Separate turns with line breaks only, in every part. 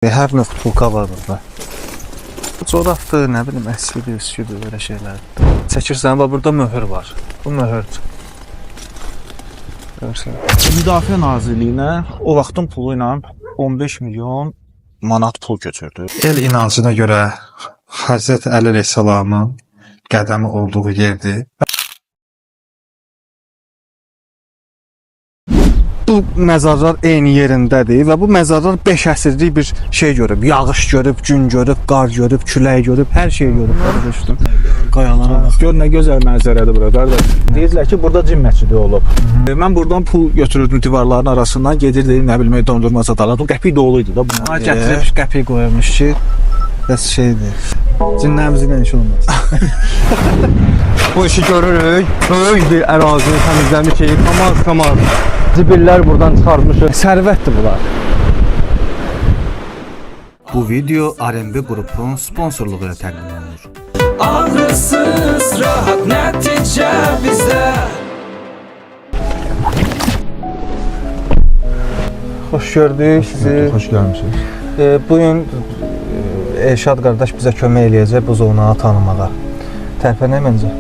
Hər növ pulka var burada. Corabdır, nə bilim, əskidir, üsküdür, belə şeylərdir. Çəkirsən, bax, burada möhür var. Bu möhürdür. Görürsən. Müdafiə Nazirliyinə o vaxtın pulu ilə 15 milyon manat pul götürdü. El inancına görə Hazreti Əli əleyhissalamın qədəmi olduğu yerdir. Bu məzarlar eyni yerindədir və bu məzarlar 5 əsrlik bir şey görüb. Yağış görüb, gün görüb, qar görüb, külək görüb, hər şeyi görüb. Qayalara bax.
Gör nə gözəl mənzərədir bura, qardaş. Deyirlər ki, burada cin məscidi olub. Mən buradan pul götürürdüm divarların arasından, gedirdim, nə bilmək, dondurma satarlar. O qəpik dolu idi da bu.
Ha, gətirib qəpik qoymuş ki, bəs şeydir. Cinlərimiz ilə iş olmaz.
Bu işi görürük. Böyük bir ərazi təmizləmişik. Kamaz. Zibillər buradan çıxarmışıq.
Sərvətdir bunlar. Bu video RMB qrupun sponsorluğu ilə təqdim olunur.
Ağrısız rahat nəticə bizə.
Xoş gördük sizi.
Xoş gəlmişsiniz.
Bugün Elşad qardaş bizə kömək eləyəcək bu zonanı tanımağa. Tərpənək məncə.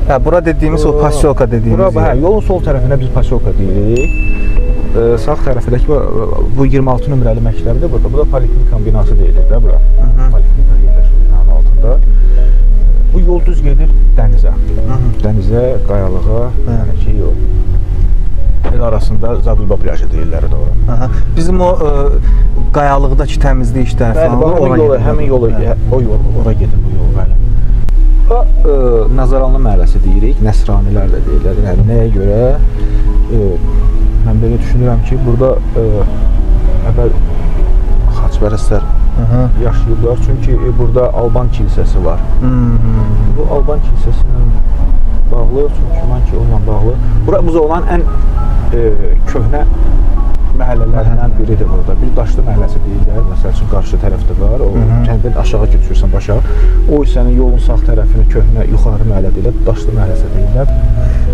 Hə, bura dediyimiz o pasyolka dediyimiz
Bura,
yer.
yolun sol tərəfinə biz pasyolka deyirik. Sağ tərəfindəki bu 26 nömrəli məktəbdir burada. Bu da poliklinika binası deyilir də bura. Poliklinika yerləşir binanın altında. Bu yol düz gedir dənizə. Dənizə, qayalığa, yəni ki, yol. El arasında Zagulba plajı deyirlər də ora.
Aha. Bizim o qayalıqdakı təmizlik işləri falan ora gedir.
Həmin yol, o yol, ora gedir bu yol, bəli. Nazaranlı məhəlləsi deyirik, Nəsranilər də deyirlər. Yəni, nəyə görə? Mən belə düşünürəm ki, burada əvvəl xaçpərəstlər yaşayırlar. Çünki burada Alban kilsəsi var. Bu Alban kilsəsi ilə bağlı, çünki ki, onunla bağlı. Bura bu olan ən köhnə məhəllələrindən biridir burada. Bir daşlı məhəlləsi deyirlər, məsəl üçün qarşı tərəfdə var, o kənddən aşağı keçirsən başa. O hissənin yolun sağ tərəfini köhnə, yuxarı məhəllə deyirlər, daşlı məhəlləsi deyirlər.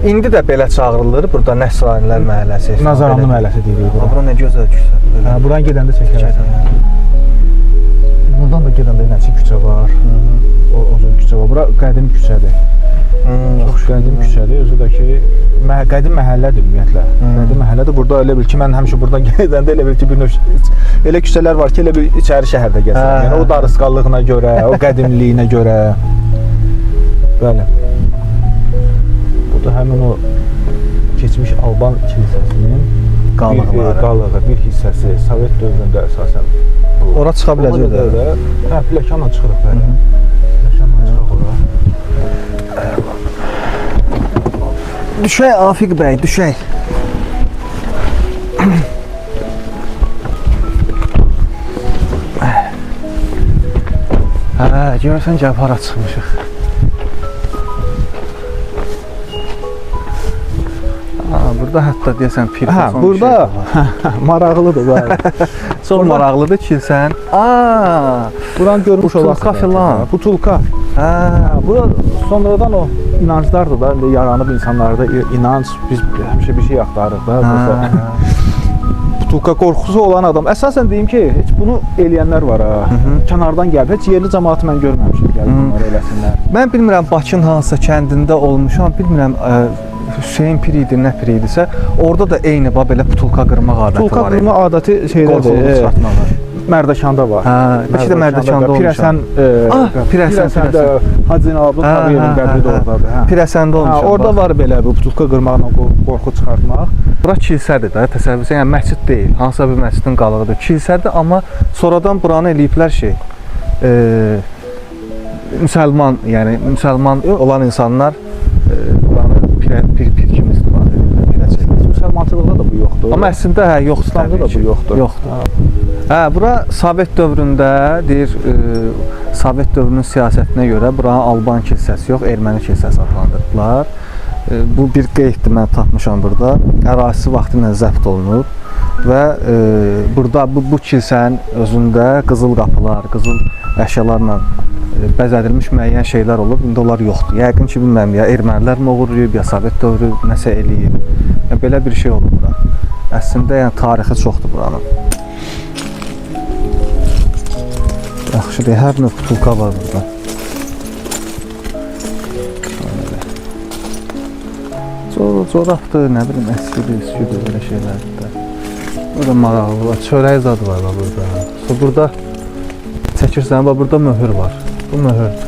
İndi də belə çağırılır, burada Nəsranilər məhəlləsi.
Nazaranlı məhəlləsi deyirik bura.
Bura nə gözəl küçədir.
Hə, buran gedəndə çəkərsən. Buradan da gedəndə nəçi küçə var, o uzun küçə var. Bura qədim küçədir. Çox qədim küçədir, özü də ki, qədim məhəllədir ümumiyyətlə. Qədim məhəllədir. Burada elə bil ki, mən həmişə buradan gedəndə elə bil ki, bir növ elə küçələr var ki, elə bir içəri şəhərdə gəzirəm. Yəni o darısqallığına görə, o qədimliyinə görə. Bəli. Bu da həmin o keçmiş Alban kilsəsinin qalığı, bir hissəsi. Sovet dövründə əsasən.
Ora çıxa biləcək də.
Hə, pləkanla çıxırıq bəli. Pləkanla çıxaq ora.
Düşək Afiq bəy, düşək. Hə, görürsən ki, hara çıxmışıq. Burada hətta deyəsən pir.
Hə, burada maraqlıdır bəli.
Çox maraqlıdır kilsən.
Buranı görmüş olasınız.
Butulka filan.
Butulka.
Hə,
Bura sonradan o inanclardır da, yaranıb insanlarda inanc, biz həmişə bir şey axtarırıq da. Butulka qorxusu olan adam, əsasən deyim ki, heç bunu eləyənlər var ha. Kənardan gəlib, heç yerli cəmaatı mən görməmişim, gəlib bunları eləsinlər.
mən bilmirəm Bakının hansısa kəndində olmuşam, bilmirəm Hüseyin pir idi, nə pir idisə, orada da eyni belə butulka qırmaq adəti var.
Butulka qırma adəti şeylədir. Mərdəkanda var.
Hə, bəlkə də Mərdəkanda olmuşam.
Pirəsəndə Hacı Zeynalabdin Tağıyevin qəbri də oradadır.
Pirəsəndə olmuşam.
Orada var belə bu butulka qırmaqla qorxu çıxartmaq.
Bura kilsədir də, təsəvvür etsən, yəni məscid deyil, hansısa bir məscidin qalığıdır. Kilsədir, amma sonradan buranı eləyiblər şey, müsəlman, yəni müsəlman olan insanlar buranı pir kimi istifadə edirlər, pirə çəkir.
Müsəlmançılıqda da bu yoxdur.
Amma əslində hə, yoxdur.
İslamda da bu yoxdur.
Yoxdur. Hə, bura Sovet dövründə deyir, Sovet dövrünün siyasətinə görə buranın Alban kilsəsi yox, erməni kilsəsi adlandırdılar. Bu bir qeyddir, mən tapmışam burada. Ərazisi vaxtı ilə zəbt olunub və burada bu kilsənin özündə qızıl qapılar, qızıl əşyalarla bəzədilmiş müəyyən şeylər olub. İndi onlar yoxdur. Yəqin ki, bilmirəm, ya ermənilər mi oğurlayıb, ya Sovet dövrü nəsə eləyib. Ya belə bir şey olub bura. Əslində yəni tarixi çoxdur buranın. Yaxşıdır, hər növ butulka var burada. Corabdır, nə bilim, əskidir, belə şeylərdir də. Burada maraqlı var, çörək zadı var burada. Burada çəkirsən, burada möhür var. Bu möhürdür.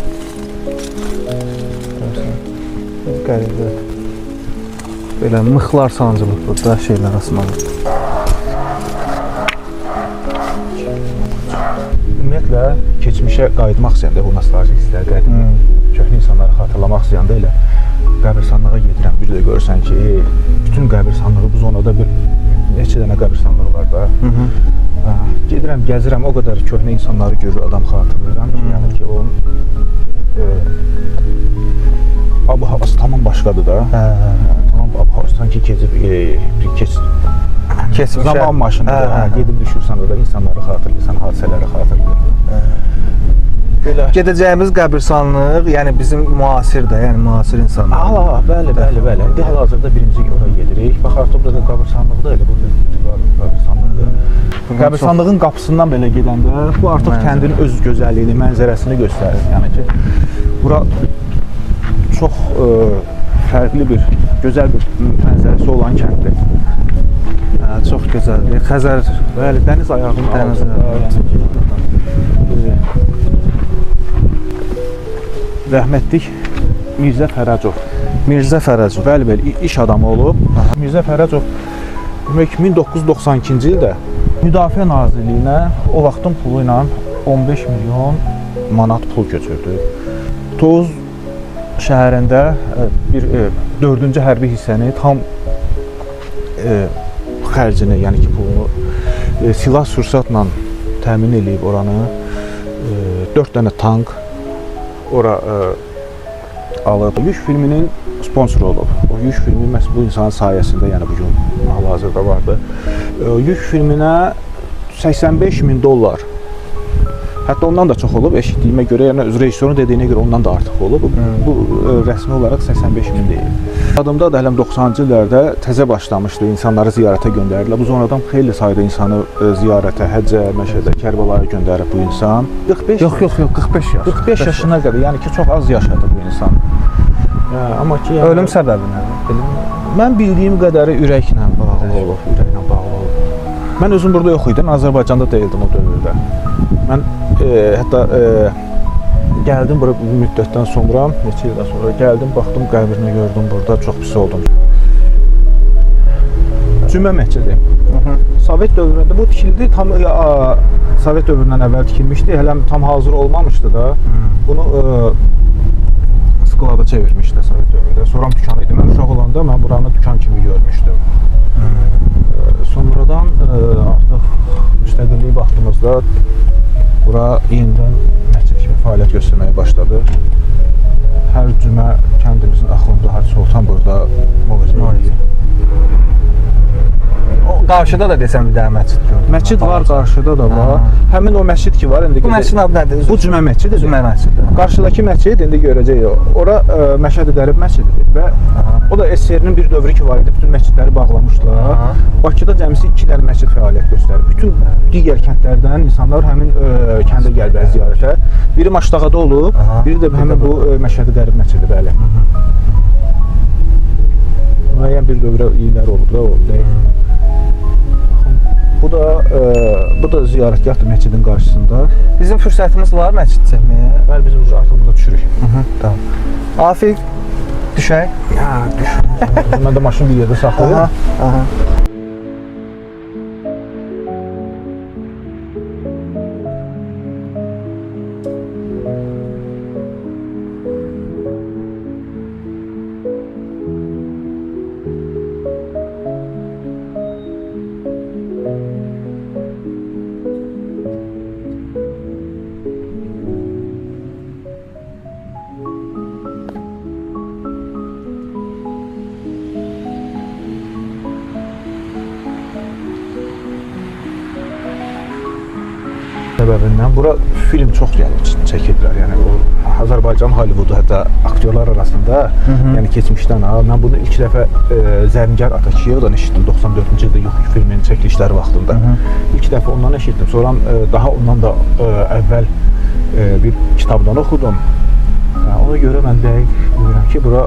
Qəribə. Belə mıxlar sancılıb burada, şeylər asmalı.
Ümumiyyətlə, keçmişə qayıtmaq istəyəndə bu nostalji hisslər, qədim köhnə insanları xatırlamaq istəyəndə elə qəbirstanlığa gedirəm, bir də görürsən ki, bütün qəbirstanlığı bu zonada bir neçə dənə qəbirstanlığı var da. Gedirəm, gəzirəm, o qədər köhnə insanları görür, adam xatırlayıram ki, yəni ki, onun ab-havası tamam başqadır da. Tamam ab-havası sanki keçib zaman maşınıdır. Gedib düşürsən orada insanları xatırlayırsan, hadisələri xatırlayırsan.
Gedəcəyimiz qəbirstanlıq, yəni bizim müasirdə, yəni müasir insanlar.
Bəli. İndi hal-hazırda birinci oraya gedirik. Bax, artıq burada qəbirstanlıqda elə burada qəbirstanlıqdır. Qəbirstanlığın qapısından belə gedəndə bu artıq kəndin öz gözəlliyini, mənzərəsini göstərir. Yəni ki, bura çox fərqli bir, gözəl bir mənzərəsi olan kənddir.
Çox gözəldir. Xəzər,
bəli, dəniz ayağının altında. Rəhmətlik Mirzə Fərəcov.
Mirzə Fərəcov.
Bəli, iş adamı olub. Mirzə Fərəcov 1992-ci ildə Müdafiə Nazirliyinə o vaxtın pulu ilə 15 milyon manat pul köçürdü. Toz şəhərində bir 4-cü hərbi hissəni tam xərcini, yəni ki, pulunu silah-sursatla təmin edib oranı. 4 dənə tank ora alıb. Yük filminin sponsoru olub. O yük filmi məhz bu insanın sayəsində, yəni bugün hal-hazırda vardı. Yük filminə 85 min dollar, hətta ondan da çox olub, eşitdiyimə görə, yəni rejissorun dediyinə görə ondan da artıq olub. Bu rəsmi olaraq 85 min deyil. Adımda da hələm 90-cı illərdə təzə başlamışdı, insanları ziyarətə göndərirlər. Bu zonadan xeyli sayda insanı ziyarətə, həccə, Məşədə, Kərbalaya göndərib bu insan. 45
Yox, 45 yaş.
45 yaşına qədər, yəni ki, çox az yaşadı bu insan. Amma ki, yəni,
ölüm səbəbi nədir?
Mən bildiyim qədəri ürəklə bağlı olub. Mən özüm burada yox idim, Azərbaycanda deyildim o dövrdə. Mən hətta gəldim bura bir müddətdən sonra, neçə ildən sonra gəldim, baxdım qəbrini gördüm burada, çox pis oldum. Cümə məscidi. Sovet dövründə bu tikildi, tam Sovet dövründən əvvəl tikilmişdi, hələ tam hazır olmamışdı da. Bunu sklada çevirmişdi Sovet dövründə. Sonra dükan idi. Mən uşaq olanda mən buranı dükan kimi görmüşdüm. Sonradan artıq müstəqillik vaxtımızda bura yenidən məscid kimi fəaliyyət göstərməyə başladı. Hər cümə kəndimizin axundu Hacı Sultan burada mövzə edir.
Qarşıda da desəm bir dənə məscid gördüm.
Məscid var, qarşıda da var. Həmin o məscid ki var indi.
Bu məscidin adı nədir?
Bu cümə məscididir.
Cümə məscidi.
Qarşıdakı məscid indi görəcəyik. Ora Məşədi Qərib məscididir və o da SSR-nin bir dövrü ki var idi. Bütün məscidləri bağlamışlar. Bakıda cəmisi 2 dənə məscid fəaliyyət göstərir. Bütün digər kəndlərdən insanlar həmin kəndə gəliblər ziyarətə. Biri Maşdağada olub, biri də həmin bu Məşədi Qərib məscidi, bəli. Müəyyən bir dövrə illər olub da o. Bu da ziyarətgahdır məscidin qarşısında.
Bizim fürsətimiz var məscid çəkməyə.
Bəli, biz artıq burada düşürük.
Tamam. Afiq, düşək.
Mən də maşını bir yerdə saxlayıram. səbəbindən bura film çox gəlib çəkiblər. Yəni o Azərbaycan Hollivoodu hətta aktyorlar arasında, yəni keçmişdən mən bunu ilk dəfə Zərngar Atakişiyevdən eşitdim 94-cü ildə Yuxu filminin çəkilişləri vaxtında. İlk dəfə ondan eşitdim. Sonra daha ondan da əvvəl bir kitabdan oxudum. Ona görə mən dəqiq bilirəm ki, bura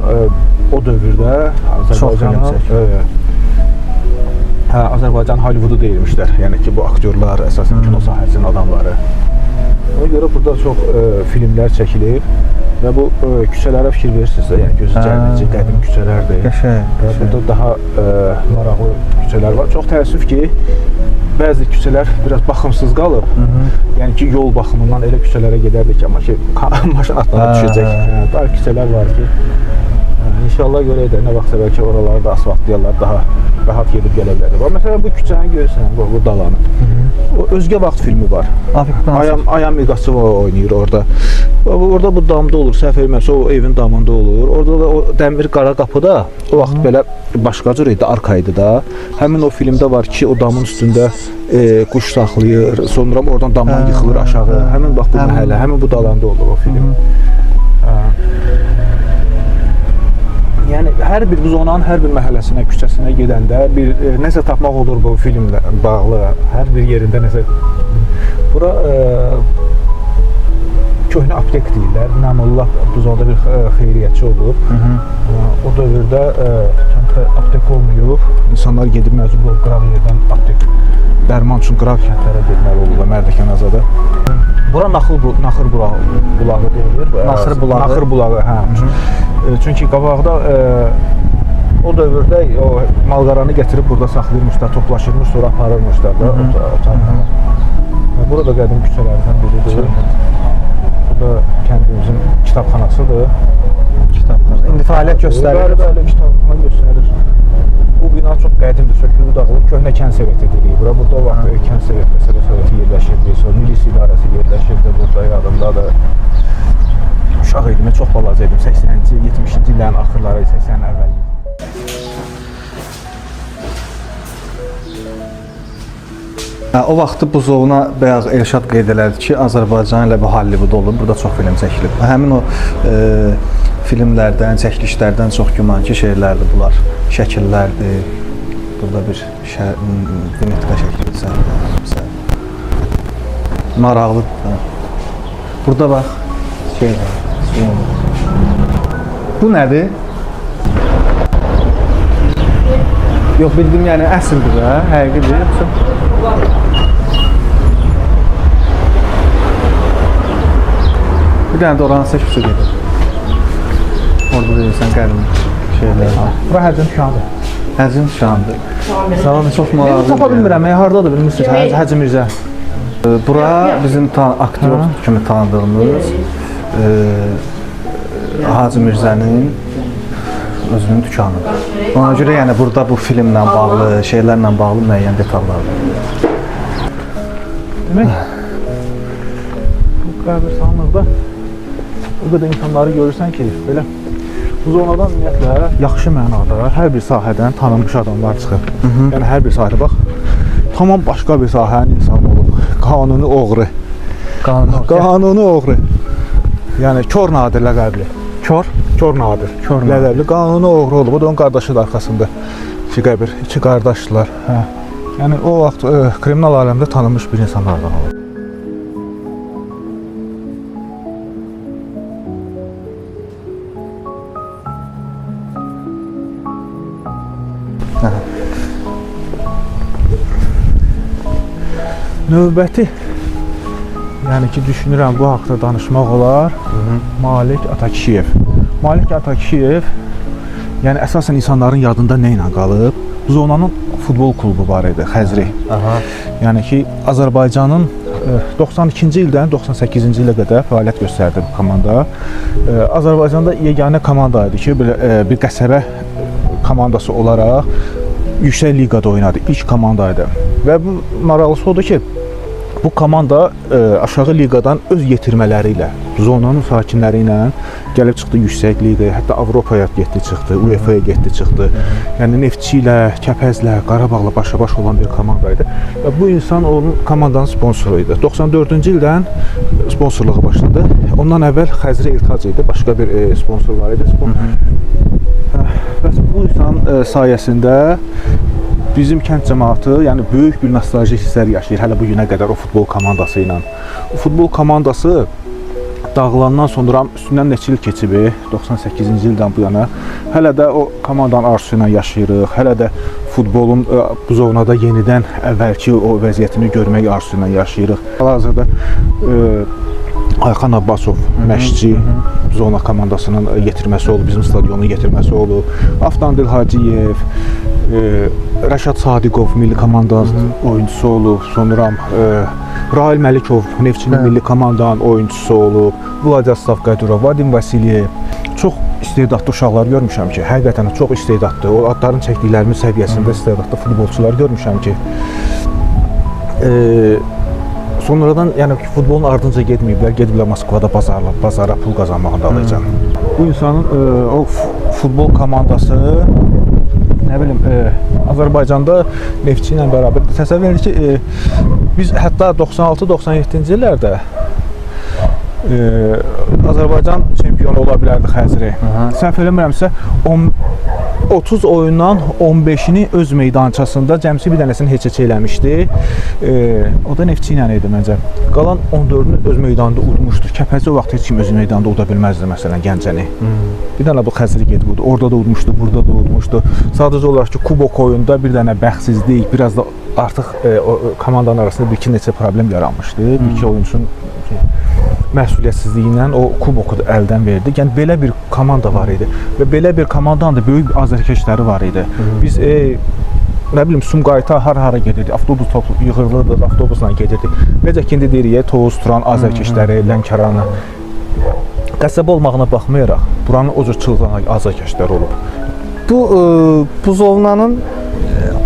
o dövrdə Azərbaycan Hollivoodu deyilmişlər. Yəni ki, bu aktyorlar, əsasən kino sahəsinin adamları. Ona görə burada çox filmlər çəkilir və bu küçələrə fikir verirsinizsə, yəni gözü cəlbedici qədim küçələrdir. Burada daha maraqlı küçələr var. Çox təəssüf ki, bəzi küçələr biraz baxımsız qalıb. Yəni ki, yol baxımından elə küçələrə gedərdik, amma ki, maşın atlanıb düşəcək. Dar küçələr var ki, inşallah görək də nə vaxtsa bəlkə oraları da asfaltlayarlar, daha rahat gedib gələ bilərlər. Məsələn, bu küçəni görürsən, bu dalanı. O Özgə Vaxt filmi var. Ayam Miqaçova oynayır orada. Orada bu damda olur, səhv eləmirəmsə o evin damında olur. Orada da o dəmir qara qapıda o vaxt belə başqa cür idi, arka idi da. Həmin o filmdə var ki, o damın üstündə quş saxlayır, sonra oradan damdan yıxılır aşağı. Həmin bax bu məhəllə, həmin bu dalanda olur o film. Yəni hər bir zonanın hər bir məhəlləsinə, küçəsinə gedəndə bir nəsə tapmaq olur bu filmlə bağlı. Hər bir yerində nəsə. Bura köhnə aptek deyirlər. Namullah bu zonda bir xeyriyyətçi olub. O dövrdə aptek olmayıb. İnsanlar gedib məcbur olub qıraq yerdən aptek dərman üçün qıraq kəndlərə getməli olurlar Mərdəkanazada. Bura Naxır bulağı deyilir. Naxır bulağı, hə. Çünki qabaqda o dövrdə o malqaranı gətirib burada saxlayırmışlar, toplaşırmış, sonra aparırmışlar da o tarafına. Burada qədim küçələrdən biridir. Bu da kəndimizin kitabxanasıdır.
Kitabxana. İndi fəaliyyət göstərir.
Bəli, kitabxana göstərir. Bu bina çox qədimdir, sökülü dağılıb, köhnə kənd soveti deyirik. Burada o vaxt kənd soveti yerləşirdi, sonra milis idarəsi yerləşirdi burada, yadımdadır. Uşaq idim, çox balaca idim, 80-ci, 70-ci illərin axırları, 80-nin əvvəli.
O vaxtı bu zona bayaq Elşad qeyd elədi ki, Azərbaycan ilə bu Hollywood olub, burada çox film çəkilib. Həmin o filmlərdən, çəkilişlərdən çox güman ki, şeylərdir bunlar, şəkillərdir. Burada bir vinetka şəkildir. Maraqlıdır. Burada bax, şey var. Bu nədir? Yox, bildim, yəni əsildir də, həqiqidir, yoxsa? Bir dənə də oranı seç su gedir. Orada deyirsən qədim şeylər.
Bura Həcin Şanıdır.
Həcin Şanıdır. Sağ olun, çox maraqlı.
Tapa bilmirəm, hardadır bilmirsiniz, Həcin Mirzə.
Bura bizim aktyor kimi tanıdığımız Hacı Mirzənin özünün dükanıdır. Ona görə yəni burada bu filmlə bağlı, şeylərlə bağlı müəyyən detallar var.
Demək, bu qəbirstanlıqda o qədər insanları görürsən ki, belə bu zonadan ümumiyyətlə yaxşı mənada hər bir sahədən tanınmış adamlar çıxır. Yəni hər bir sahədə bax, tamam başqa bir sahənin insanı olub. Qanuni oğru. Qanuni oğru. Yəni Kor Nadir ləqəbli. Kor Nadir. Ləqəbli qanuni oğru olub. O da onun qardaşıdır arxasında. İki qəbir, iki qardaşdılar. Yəni o vaxt kriminal aləmdə tanınmış bir insanlardan olub. Növbəti, yəni ki, düşünürəm bu haqda danışmaq olar, Malik Atakişiyev. Malik Atakişiyev, yəni əsasən insanların yadında nə ilə qalıb? Zonanın futbol klubu var idi, Xəzri. Yəni ki, Azərbaycanın 92-ci ildən 98-ci ilə qədər fəaliyyət göstərdi bu komanda. Azərbaycanda yeganə komanda idi ki, bir qəsəbə komandası olaraq yüksək liqada oynadı, ilk komanda idi. Və bu maraqlısı odur ki, bu komanda aşağı liqadan öz yetirmələri ilə, zonanın sakinləri ilə gəlib çıxdı yüksək liqaya, hətta Avropaya getdi çıxdı, UEFA-ya getdi çıxdı. Yəni Neftçi ilə, Kəpəzlə, Qarabağla başa-baş olan bir komanda idi. Və bu insan onun komandanın sponsoru idi. 94-cü ildən sponsorluğa başladı. Ondan əvvəl Xəzri Eltac idi, başqa bir sponsor var idi. Bəs bu insan sayəsində bizim kənd cəmaatı, yəni böyük bir nostalji hisslər yaşayır hələ bu günə qədər o futbol komandası ilə. O futbol komandası dağılandan sonra üstündən neçə il keçib, 98-ci ildən bu yana hələ də o komandanın arzusu ilə yaşayırıq. Hələ də futbolun buzovnada yenidən əvvəlki o vəziyyətini görmək arzusu ilə yaşayırıq. Hal-hazırda Ayxan Abbasov məşqçi zona komandasının yetirməsi olub, bizim stadionun yetirməsi olub. Avtandil Hacıyev, Rəşad Sadiqov milli komandanın oyuncusu olub. Sonra Rail Məlikov Neftçinin milli komandanın oyuncusu olub. Vladislav Qadyrov, Vadim Vasilyev. Çox istedadlı uşaqlar görmüşəm ki, həqiqətən çox istedadlı. O adların çəkdiklərimiz səviyyəsində istedadlı futbolçular görmüşəm ki, sonradan yəni futbolun ardınca gediblər Moskvada bazara pul qazanmağa dalıyca. Bu insanın o futbol komandası nə bilim Azərbaycanda Neftçi ilə bərabər təsəvvür edir ki, biz hətta 96-97-ci illərdə Azərbaycan çempionu ola bilərdi Xəzri. Səhv eləmirəmsə 30 oyundan 15-ini öz meydançasında cəmsi bir dənəsini heç-heç eləmişdi. O da Neftçi ilə idi məncə. Qalan 14-ünü öz meydanında udmuşdu. Kəpəzi o vaxt heç kim öz meydanında uda bilməzdi məsələn Gəncəni. Bir dənə bu Xəzri gedib udu. Orada da udmuşdu, burada da udmuşdu. Sadəcə olaraq ki, kubok oyunda bir dənə bəxtsizlik, biraz da artıq komandanın arasında bir-iki neçə problem yaranmışdı. Bir-iki oyunçunun məsuliyyətsizliyi ilə o kuboku da əldən verdi. Yəni belə bir komanda var idi və belə bir komandanın da böyük bir azərkeşləri var idi. Biz nə bilim Sumqayıta hara gedirdi, avtobus yığırılırdı, avtobusla gedirdi. Necə ki indi deyirik, Tovuz, Turan, azərkeşləri, Lənkəranı. Qəsəbə olmağına baxmayaraq, buranın o cür çılğan azərkeşləri olub.
Bu buzovnanın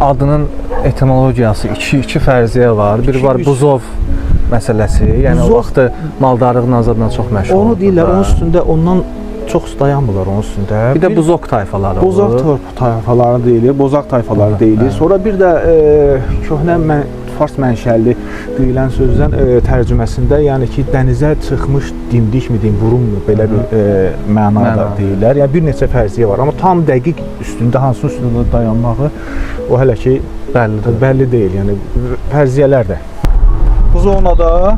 adının etimologiyası iki fərziyyə var. Biri var buzov məsələsi, yəni o vaxtı maldarlığın azadından çox məşhur.
Onu deyirlər, onun üstündə ondan çox dayanmırlar onun üstündə.
Bir də buzok tayfaları olur.
Bozaq tayfaları deyilir, bozaq tayfaları deyilir. Sonra bir də köhnə fars mənşəli deyilən sözdən tərcüməsində, yəni ki, dənizə çıxmış dimdik mi deyim, burun mu, belə bir mənada deyirlər. Yəni bir neçə fərziyyə var, amma tam dəqiq üstündə, hansının üstündə dayanmağı o hələ ki bəlli deyil, yəni fərziyyələr də. Bu zonada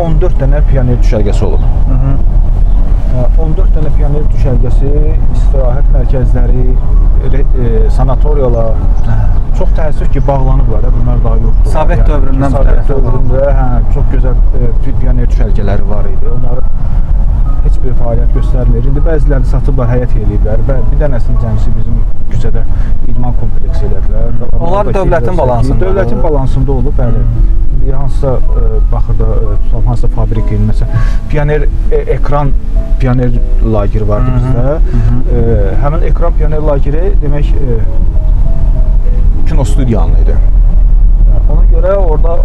14 dənə pioner düşərgəsi olub. 14 dənə pioner düşərgəsi, istirahət mərkəzləri, sanatoriyalar. Çox təəssüf ki, bağlanıblar, bunlar daha yoxdur.
Sovet dövründən
Sovet dövründə çox gözəl pioner düşərgələri var idi. Onları heç bir fəaliyyət göstərmir. İndi bəziləri satıblar, həyət eləyiblər. Bir dənəsini cəmsi bizim küçədə idman kompleksi elədilər.
Onlar dövlətin balansında.
Dövlətin balansında olub, bəli. Hansısa baxırda, hansısa fabrika il, məsələn, pioner ekran pioner lageri vardı bizdə. Həmin ekran pioner lageri demək kinostudiyanlı idi. Ona görə orada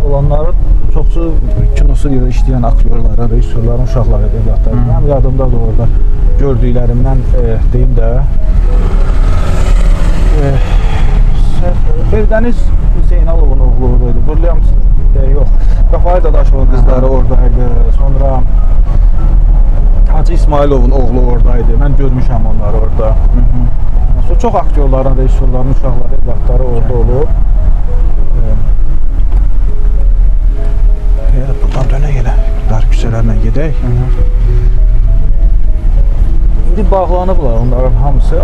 olanları çoxsu kinostudiyada işləyən aktyorlara, rejissorların uşaqları, evlatları. Mənim yadımda da orada gördüklərimdən deyim də Eldəniz Hüseynalovun oğlu oradaydı. Williams yox. Rafael Dadaşovun qızları oradaydı. Sonra Hacı İsmailovun oğlu oradaydı. Mən görmüşəm onları orada. Sonra çox aktyorların, rejissorların uşaqları, evlatları orada olub. Buradan dönək elə. Dar küçələrlə gedək. İndi bağlanıblar onların hamısı.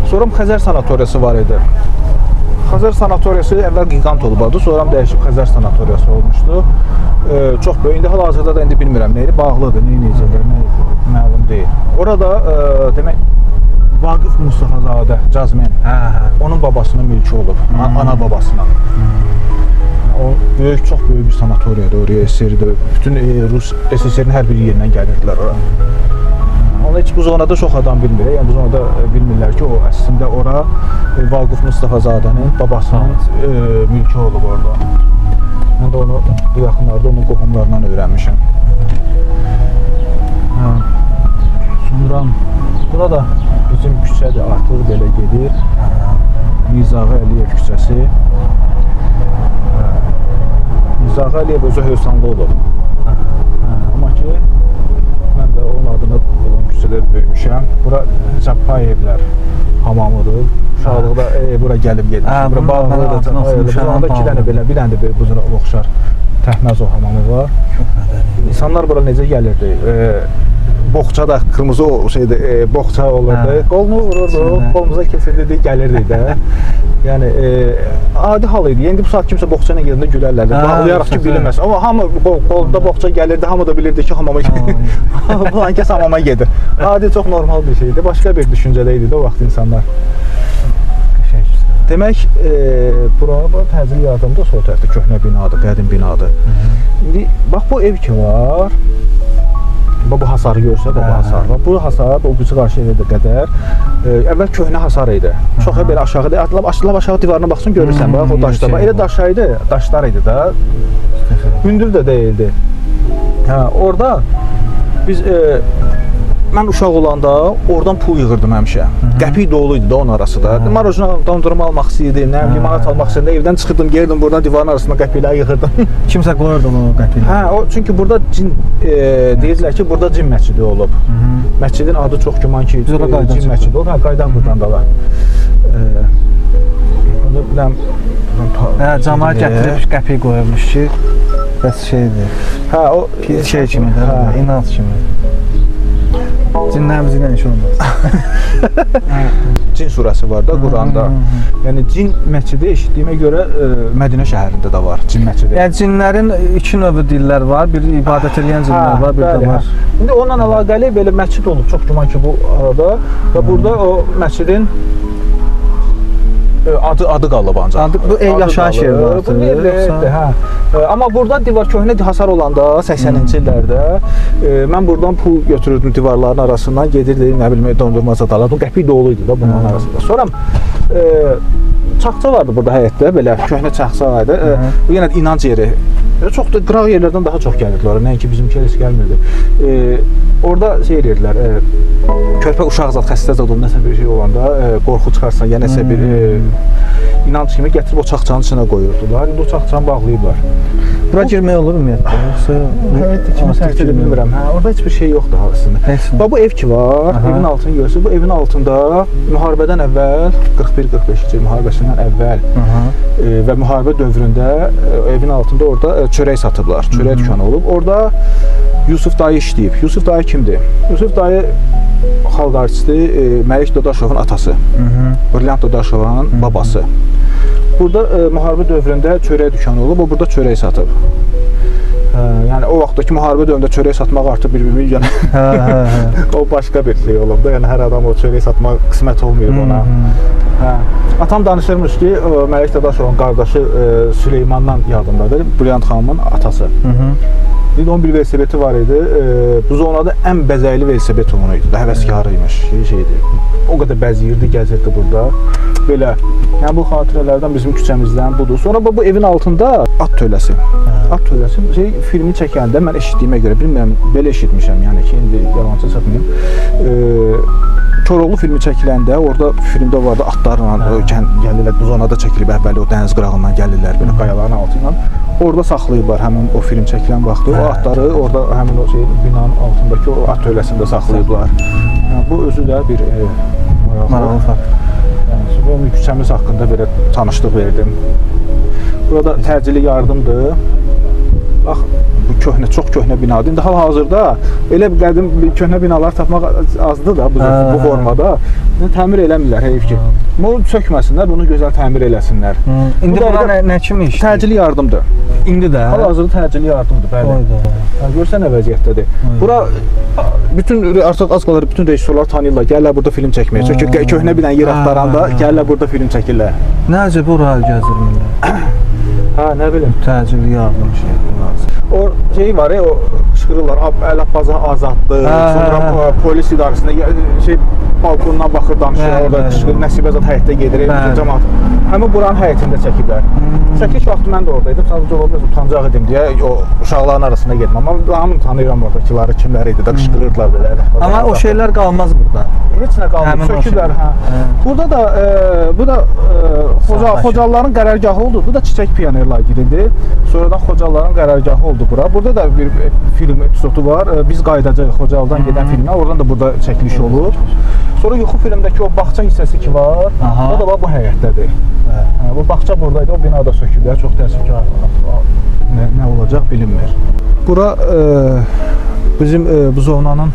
Sonra Xəzər sanatoriyası var idi. Xəzər sanatoriyası əvvəl Gigant olubdu, sonra dəyişib Xəzər sanatoriyası olmuşdu. Çox böyük, indi hal-hazırda da indi bilmirəm neydi, bağlıdır, neyəcəklər, məlum deyil. Orada demək Vaqif Mustafazadə, Cazmen, onun babasının mülkü olub, ana babasına. O böyük, çox böyük bir sanatoriyadır, oraya SSR-də, bütün Rus SSR-in hər bir yerindən gəlirdilər ora. Onu heç bu zonada çox adam bilmir. Yəni bu zonada bilmirlər ki, o əslində ora Vaqif Mustafazadənin babasının mülkü olub orada. Mən də onu bu yaxınlarda onun qohumlarından öyrənmişəm. Sonra bura da bizim küçədir, artıq belə gedir. Mizağı Əliyev küçəsi. Mizağı Əliyev özü Hövsanlı olub. Amma ki, mən də onun adını olan küçələr böyümüşəm. Bura Cəbbəyevlər hamamıdır. Uşaqlıqda bura gəlib gedir. Bura bağlıdır. Burada 2 dənə belə, bir dənə də belə buzuna oxşar Təhməzov hamamı var. İnsanlar bura necə gəlirdi? Boğça da kırmızı boğça olurdu. Qolunu vururdu, qolumuza kesildi, gəlirdi də. Yəni adi hal idi. İndi bu saat kimsə boğça ilə gedəndə gülərlərdi. Bağlayaraq ki, bilinməz. Amma hamı qolunda boğça gəlirdi, hamı da bilirdi ki, hamama gedir. Falan kəs hamama gedir. Adi, çox normal bir şeydi. Başqa bir düşüncədə idi də o vaxt insanlar. Demək, bura təcili yardımda sol tərəfdə köhnə binadır, qədim binadır. İndi bax bu ev ki var. Bu hasarı görsə, bu hasar var. Bu hasar, o bizi qarşı evdə qədər əvvəl köhnə hasar idi. Çox belə aşağıda, aşağı divarına baxsın görürsən, bax o daşlar. Bax elə daşaydı, daşlar idi da. Hündür də deyildi. Hə, orada biz mən uşaq olanda oradan pul yığırdım həmişə. Qəpik dolu idi da onun arası da. Marojna dondurma almaq istəyirdim, nə bilim, limonad almaq istəyirdim. Evdən çıxırdım, gəlirdim buradan divarın arasında qəpikləri yığırdım.
Kimsə qoyurdu o qəpikləri.
Hə, o çünki burada cin deyirlər ki, burada cin məscidi olub. Məscidin adı çox güman ki, cin məscidi olub. Hə, qaydan buradan da var. Onu biləm.
Hə, camaat gətirib qəpik qoyurmuş ki, bəs şeydir.
Hə, o
şey kimidir, inanc kimi. Cinlərimiz ilə iş olmaz.
Cin surəsi var da Quranda. Yəni cin məscidi eşitdiyimə görə Mədinə şəhərində də var cin məscidi.
Yəni cinlərin iki növü dillər var. Bir ibadət edən cinlər var, bir də var.
İndi onunla əlaqəli belə məscid olub çox güman ki bu arada və burada o məscidin adı qalıb ancaq.
Bu ev yaşayış evi var.
Bu evlərdir, hə. Amma burada divar köhnə hasar olanda 80-ci illərdə mən buradan pul götürürdüm divarların arasından, gedirdim, nə bilmə dondurmaca dalardım. Qəpik dolu idi da bunun arasında. Sonra çaxça vardı burada həyətdə, belə köhnə çaxça vardı. Bu yenə də inanc yeri. Çox da qıraq yerlərdən daha çox gəlirdilər, nəinki bizimki heç gəlmirdi. Orada şey edirdilər, körpə uşaq zad, xəstə zad olub, nəsə bir şey olanda qorxu çıxarsan, ya nəsə bir inanc kimi gətirib o çaxçanın içinə qoyurdular. İndi o çaxçanı bağlayıblar.
Bura girmək olur ümumiyyətlə?
Həyətdə kimi səhvçə də bilmirəm. Orada heç bir şey yoxdur aslında. Bax bu ev ki var, evin altını görürsünüz. Bu evin altında müharibədən əvvəl, 41-45-ci il müharibəsindən əvvəl və müharibə dövründə evin altında orada çörək satıblar. Çörək dükanı olub. Orada Yusuf dayı işləyib. Yusuf dayı kimdir? Yusuf dayı xalq artisti Məlik Dadaşovun atası. Brilliant Dadaşovun babası. Burada müharibə dövründə çörək dükanı olub, o burada çörək satıb. Yəni o vaxtdakı müharibə dövründə çörək satmaq artıq bir-birini yəni o başqa bir şey olub da. Yəni hər adam o çörək satmaq qismət olmayıb ona. Atam danışırmış ki, Məlik Dadaşovun qardaşı Süleymandan yadındadır, Brilliant xanımın atası. Bir də onun bir velosipedi var idi. Bu zonada ən bəzəkli velosiped onu idi. Həvəskarıymış, şeydir. O qədər bəziyirdi, gəzirdi burada. Belə, yəni bu xatirələrdən bizim küçəmizdən budur. Sonra bu evin altında at tövləsi. At tövləsi filmi çəkəndə mən eşitdiyimə görə, bilmirəm, belə eşitmişəm, yəni ki, indi yalançı çıxmayayım. Koroğlu filmi çəkiləndə, orada filmdə vardı atlarla gəlirlər, bu zonada çəkilib əvvəli o dəniz qırağından gəlirlər, belə qayaların altı ilə. Orada saxlayıblar həmin o film çəkilən vaxtı. O atları orada həmin o binanın altındakı o at tövləsində saxlayıblar. Bu özü də bir maraqlı fakt. Onun küçəmiz haqqında belə tanışlıq verdim. Burada təcili yardımdır. Bax, bu köhnə, çox köhnə binadır. İndi hal-hazırda elə bir qədim köhnə binalar tapmaq azdır da bu formada. Təmir eləmirlər, heyif ki. Bunu çökməsinlər, bunu gözəl təmir eləsinlər.
İndi bura nə kimi işdir?
Təcili yardımdır.
İndi də?
Hal-hazırda təcili yardımdır, bəli. Görsən nə vəziyyətdədir. Bura artıq az qalır, bütün rejissorlar tanıyırlar, gəlirlər burada film çəkməyə. Çünki köhnə binanın yer axtaranda gəlirlər burada film çəkirlər.
Necə bura gəzir millər?
Hə, nə bilim.
Təcili yardım şey.
O şey var, o qışqırırlar, Əl Abbazı azaddır, sonra polis idarəsində balkondan baxır danışır,
Bəli,
orada
bəli.
çıxır, Nəsibə zət həyətdə gedir,
Bəli.
cəmaət. Həmin buranın həyətində çəkiblər. Çəkiş vaxtı mən də oradaydım, sadəcə ola bilər utancaq idim deyə o uşaqların arasında getməm. Amma hamını tanıyıram oradakiləri, kimlər idi də qışqırırdılar belə.
Amma o şeylər qalmaz burada.
heç nə qalmır,
Həmin o
söküblər.
şey.
Hə. Burada da bu da Xocalıların qərargahı oldu. Bu da Çiçək Pioner lageridir. Sonradan Xocalıların qərargahı oldu bura. Burada da bir film epizodu var. Biz qayıdacağıq Xocalıdan gedən filmə. Oradan da burada çəkiliş olur. Sonra yuxu filmdəki o bağça hissəsi ki var, o da bu həyətdədir. Hə, bu bağça buradaydı, o binada söküblər. Çox təəssüfkar. Nə olacaq bilinmir. Bura bizim buzovnanın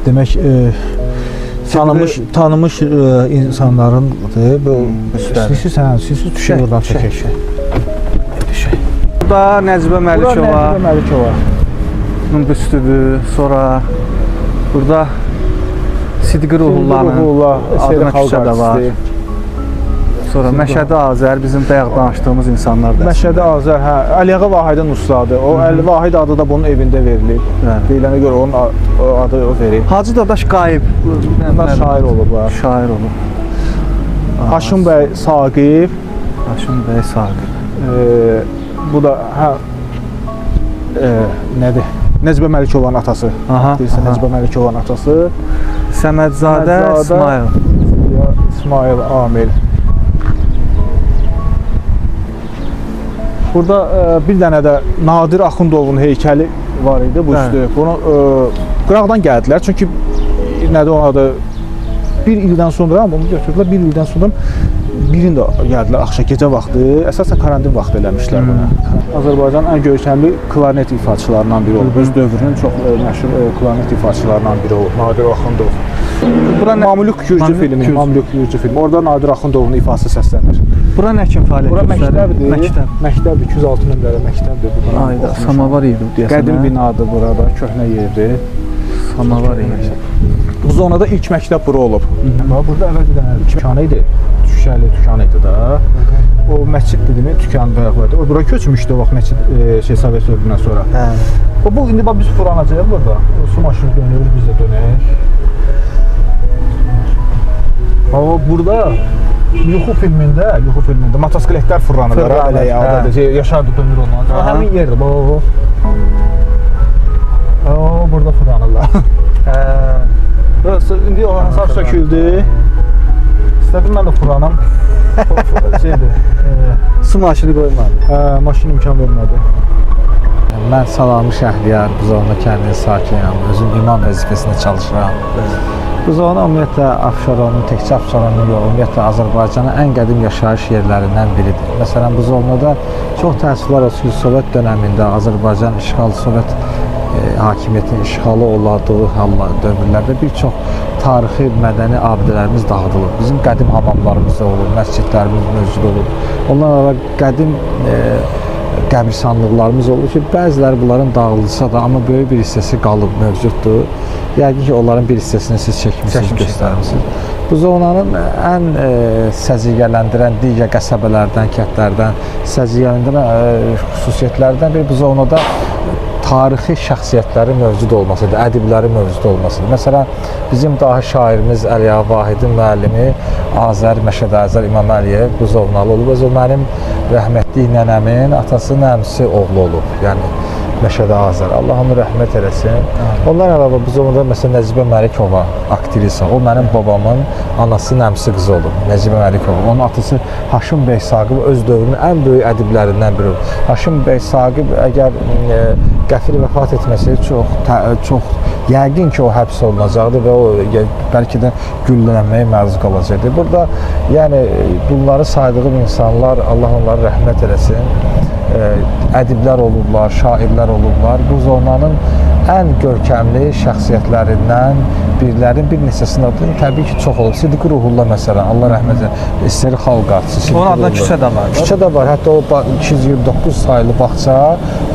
demək tanımış insanlarındır. Bu siz düşür oradan çəkək.
Burada Nəcibə Məlikova.
Nəcibə Məlikova.
Bunun büstüdür. Sonra burada Sidqi Ruhullanın adına küçə də var. Sonra Məşədi Azər bizim bayaq danışdığımız insanlardır.
Məşədi Azər, hə, Əliyağa Vahidin ustadı. O Əli Vahid adı da bunun evində verilib. Deyilənə görə onun adı o verib.
Hacı Dadaş Qayıb.
Bunlar şair olublar.
Şair olub.
Haşim bəy Saqib.
Haşim bəy Saqib.
Bu da nədir? Nəcibə Məlikovanın atası. Deyirsən, Nəcibə Məlikovanın atası.
Səmədzadə İsmail.
İsmail Amil. Burada bir dənə də Nadir Axundovun heykəli var idi bu üstü. Bunu qıraqdan gəldilər. Çünki nədir onun adı? Bir ildən sonra bunu götürdülər. Bir ildən sonra birində gəldilər axşam gecə vaxtı. Əsasən karantin vaxtı eləmişlər bunu. Azərbaycanın ən görkəmli klarnet ifaçılarından biri olub. Öz dövrünün çox məşhur klarnet ifaçılarından biri olub Nadir Axundov. Bura Mamluk Gürcü filmi, Mamluk Gürcü filmi. Orada Nadir Axundovun ifası səslənir.
Bura nə kimi fəaliyyət
göstərir? Bura
məktəbdir.
Məktəbdir, 206 nömrəli məktəbdir.
Ayda, samavar idi deyəsən.
Qədim binadır burada, köhnə yerdir.
Samavar idi.
Bu zonada ilk məktəb bura olub. Burada əvvəlcədən dükanı idi. Düşərli dükanı idi da. O məscid dedimi, dükan bayaq vardı. O bura köçmüşdü o vaxt məscid Sovet dövründən sonra. Bu indi biz furanacağıq burada. Su maşını dönür, biz də dönək. Burada yuxu filmində motosikletlər fırlanırlar. Elə Yaşar Dönür ondan. Həmin yerdir. Burada fırlanırlar. İndi o hasar söküldü. İstədim mən də fırlanam.
Su maşını qoymadı.
Maşın imkan vermədi.
Mən Salamlı Şəhriyar, Buzovna kəndinin sakiniyəm. Özüm imam vəzifəsində çalışıram. Buzovna ümumiyyətlə Abşeronun, təkcə Abşeronun yox, ümumiyyətlə Azərbaycanın ən qədim yaşayış yerlərindən biridir. Məsələn, Buzovnada çox təəssüflər olsun ki, Sovet dönəmində Azərbaycan işğal, Sovet hakimiyyətin işğalı oladığı dövrlərdə bir çox tarixi, mədəni abidələrimiz dağıdılıb. Bizim qədim hamamlarımız da olur, məscidlərimiz mövcud olur. Onlarla qədim qəbirstanlıqlarımız olur ki, bəziləri bunların dağılsa da, amma böyük bir hissəsi qalıb, mövcuddur. Yəqin ki, onların bir hissəsini siz çəkmişsiniz, göstərmişsiniz. Buzovnanın ən səciyyələndirən digər qəsəbələrdən, kəndlərdən, səciyyələndirən xüsusiyyətlərdən bir Buzovnada tarixi şəxsiyyətlərin mövcud olmasıdır, ədiblərin mövcud olmasıdır. Məsələn, bizim dahi şairimiz Əliyağa Vahidin müəllimi Məşədi Azər İmam Əliyev Buzovnalı olub. O mənim rəhmətli nənəmin atasının əmisi oğlu olub. Yəni Məşədi Azər. Allah onu rəhmət eləsin. Ondan əlavə Buzovnada məsələn Nəcibə Məlikova aktrisa. O mənim babamın anasının əmisi qızı olub. Nəcibə Məlikova. Onun atası Haşim bəy Saqib öz dövrünün ən böyük ədiblərindən biri olub. Haşim bəy Saqib əgər qəfil vəfat etməsi çox yəqin ki, o həbs olunacaqdı və o bəlkə də güllələnməyə məruz qalacaqdı. Burada yəni bunları saydığım insanlar, Allah onları rəhmət eləsin, ədiblər olublar, şairlər olublar. Bu zonanın ən görkəmli şəxsiyyətlərindən birilərin bir neçəsinin adı təbii ki, çox olub. Sidqi Ruhullah məsələn, Allah rəhmət eləsin, İsteri xalq artısı.
Onun adına küçə də var.
Küçə də var, hətta o 229 sayılı bağça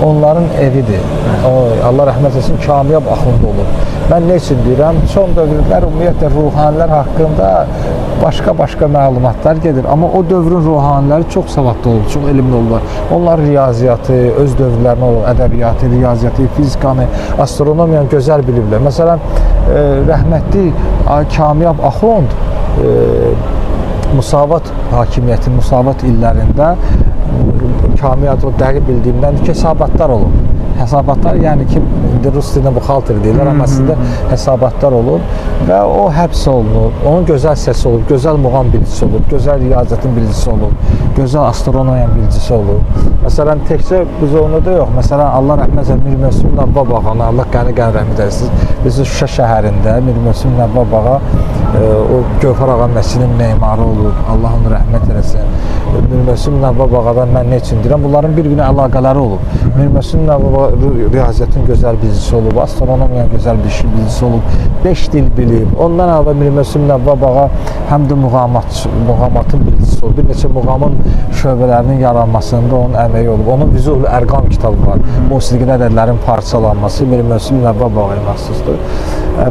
onların evidir. Allah rəhmət eləsin, Kamiyab Axund olub. Mən nə üçün deyirəm? Son dövrlər ümumiyyətlə ruhanilər haqqında başqa məlumatlar gedir. Amma o dövrün ruhaniləri çox savadlı olub, çox elmli olublar. Onlar riyaziyyatı, öz dövrlərinə olan ədəbiyyatı, riyaziyyatı, fizikanı, astronomiyanı gözəl biliblər. Məsələn, rəhmətli Kamyab Axund Musavat hakimiyyəti, Musavat illərində Kamyab o dəqiq bildiyimdən ki, hesabatlar olub. Hesabatlar, yəni ki, rus dilində buxalter deyirlər, amma əslində hesabatlar olub və o həbs olunub, onun gözəl səsi olub, gözəl muğam bilicisi olub, gözəl riyaziyyatın bilicisi olub, gözəl astronomiyanın bilicisi olub. Məsələn, təkcə biz onu da yox, məsələn, Allah rəhmət eləsin, Mir Mövsüm Nəvva bağına, Allah qəni rəhmət eləsin, biz Şuşa şəhərində Mir Mövsüm Nəvva bağa o Gövhər ağa məscidinin memarı olub, Allah onu rəhmət eləsin. Mir Mövsüm Nəvva bağadan mən nə üçün deyirəm, bunların bir-birinə əlaqələri olub. Mir Mövsüm Nəvva riyaziyyatın gözəl bilgisi olub, astronomiyanın gözəl bilgisi olub, 5 dil bilib. Ondan əvvəl Mir Mövsüm Nəvva bağa həm də muğamatın bilgisi olub. Bir neçə muğamın şöbələrinin yaranmasında onun əməyi olub. Onun Vüzuhul Ərqam kitabı var. Musiqi nədərlərin parçalanması Mir Mövsüm Nəvva bağaya məxsusdur.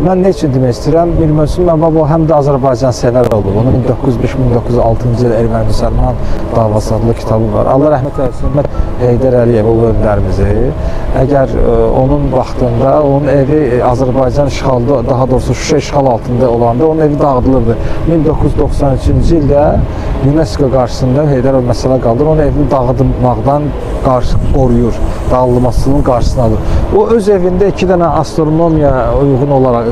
Mən nə üçün demək istəyirəm? Mir Mövsüm Nəvva bağa həm də Azərbaycan sevər olub. Onun 1905-1906-cı il Erməni-Müsəlman davası adlı kitabı var. Allah rəhmət eləsin. Heydər Əliyev, o öndərimizi. Əgər onun vaxtında, onun evi Azərbaycan işğalda, daha doğrusu Şuşa işğal altında olanda onun evi dağıdılırdı. 1993-cü ildə UNESCO qarşısında Heydər Əliyev məsələ qaldır, onun evini dağıdılmaqdan qoruyur, dağılmasının qarşısını alır. O öz evində 2 dənə astronomiya uyğun olaraq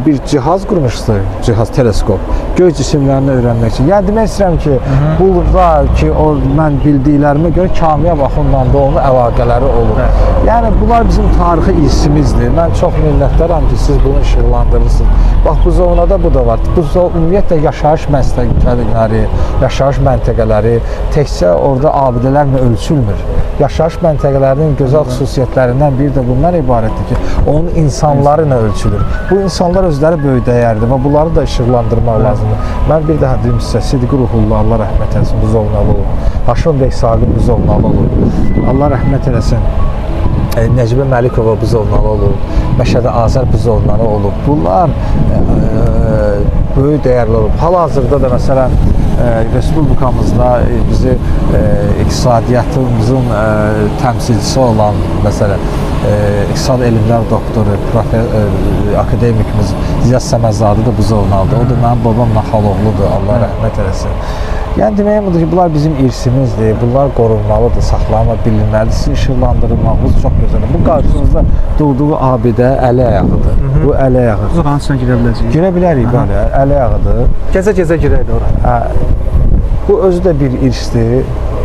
bir cihaz qurmuşdu, cihaz, teleskop, göy cisimlərini öyrənmək üçün. Yəni demək istəyirəm ki, burada ki, mən bildiklərimə görə Kamyab Axundla da onun əlaqələri olur. Yəni bunlar bizim tarixi irsimizdir. Mən çox minnətdaram ki, siz bunu işıqlandırırsınız. Bax, bu zonada bu da var. Bu ümumiyyətlə yaşayış məntəqələri, yaşayış məntəqələri təkcə orada abidələrlə ölçülmür. Yaşayış məntəqələrinin gözəl xüsusiyyətlərindən biri də bundan ibarətdir ki, onun insanları ilə ölçülür. Bu insanlar özləri böyük dəyərdir və bunları da işıqlandırmaq lazımdır. Mən bir daha deyim sizə, Sidqi Ruhullah, Allah rəhmət eləsin, bu zovnalı olub. Haşim bəy Saqib bu zovnalı olub. Allah rəhmət eləsin. Nəcibə Məlikova bu zovnalı olub. Məşədə Azər bu zovnalı olub. Bunlar böyük dəyərli olub. Hal-hazırda da məsələn Respublikamızda bizi iqtisadiyyatımızın təmsilçisi olan məsələn İqtisad elmlər doktoru, akademikimiz Ziyad Səməzadə də bu zovnalıdır. O da mənim babam Naxaloğludur, Allah rəhmət eləsin. Yəni deməyim budur ki, bunlar bizim irsimizdir, bunlar qorunmalıdır, saxlanma bilinməlidir, sizin işıqlandırılmağımız çox gözəldir. Bu qarşınızda durduğu abidə əli ayağıdır. Bu əli ayağı.
Zoranın içinə girə biləcəyik.
Girə bilərik belə, əli ayağıdır.
Gecə-gecə girək ora.
Bu özü də bir irsdir.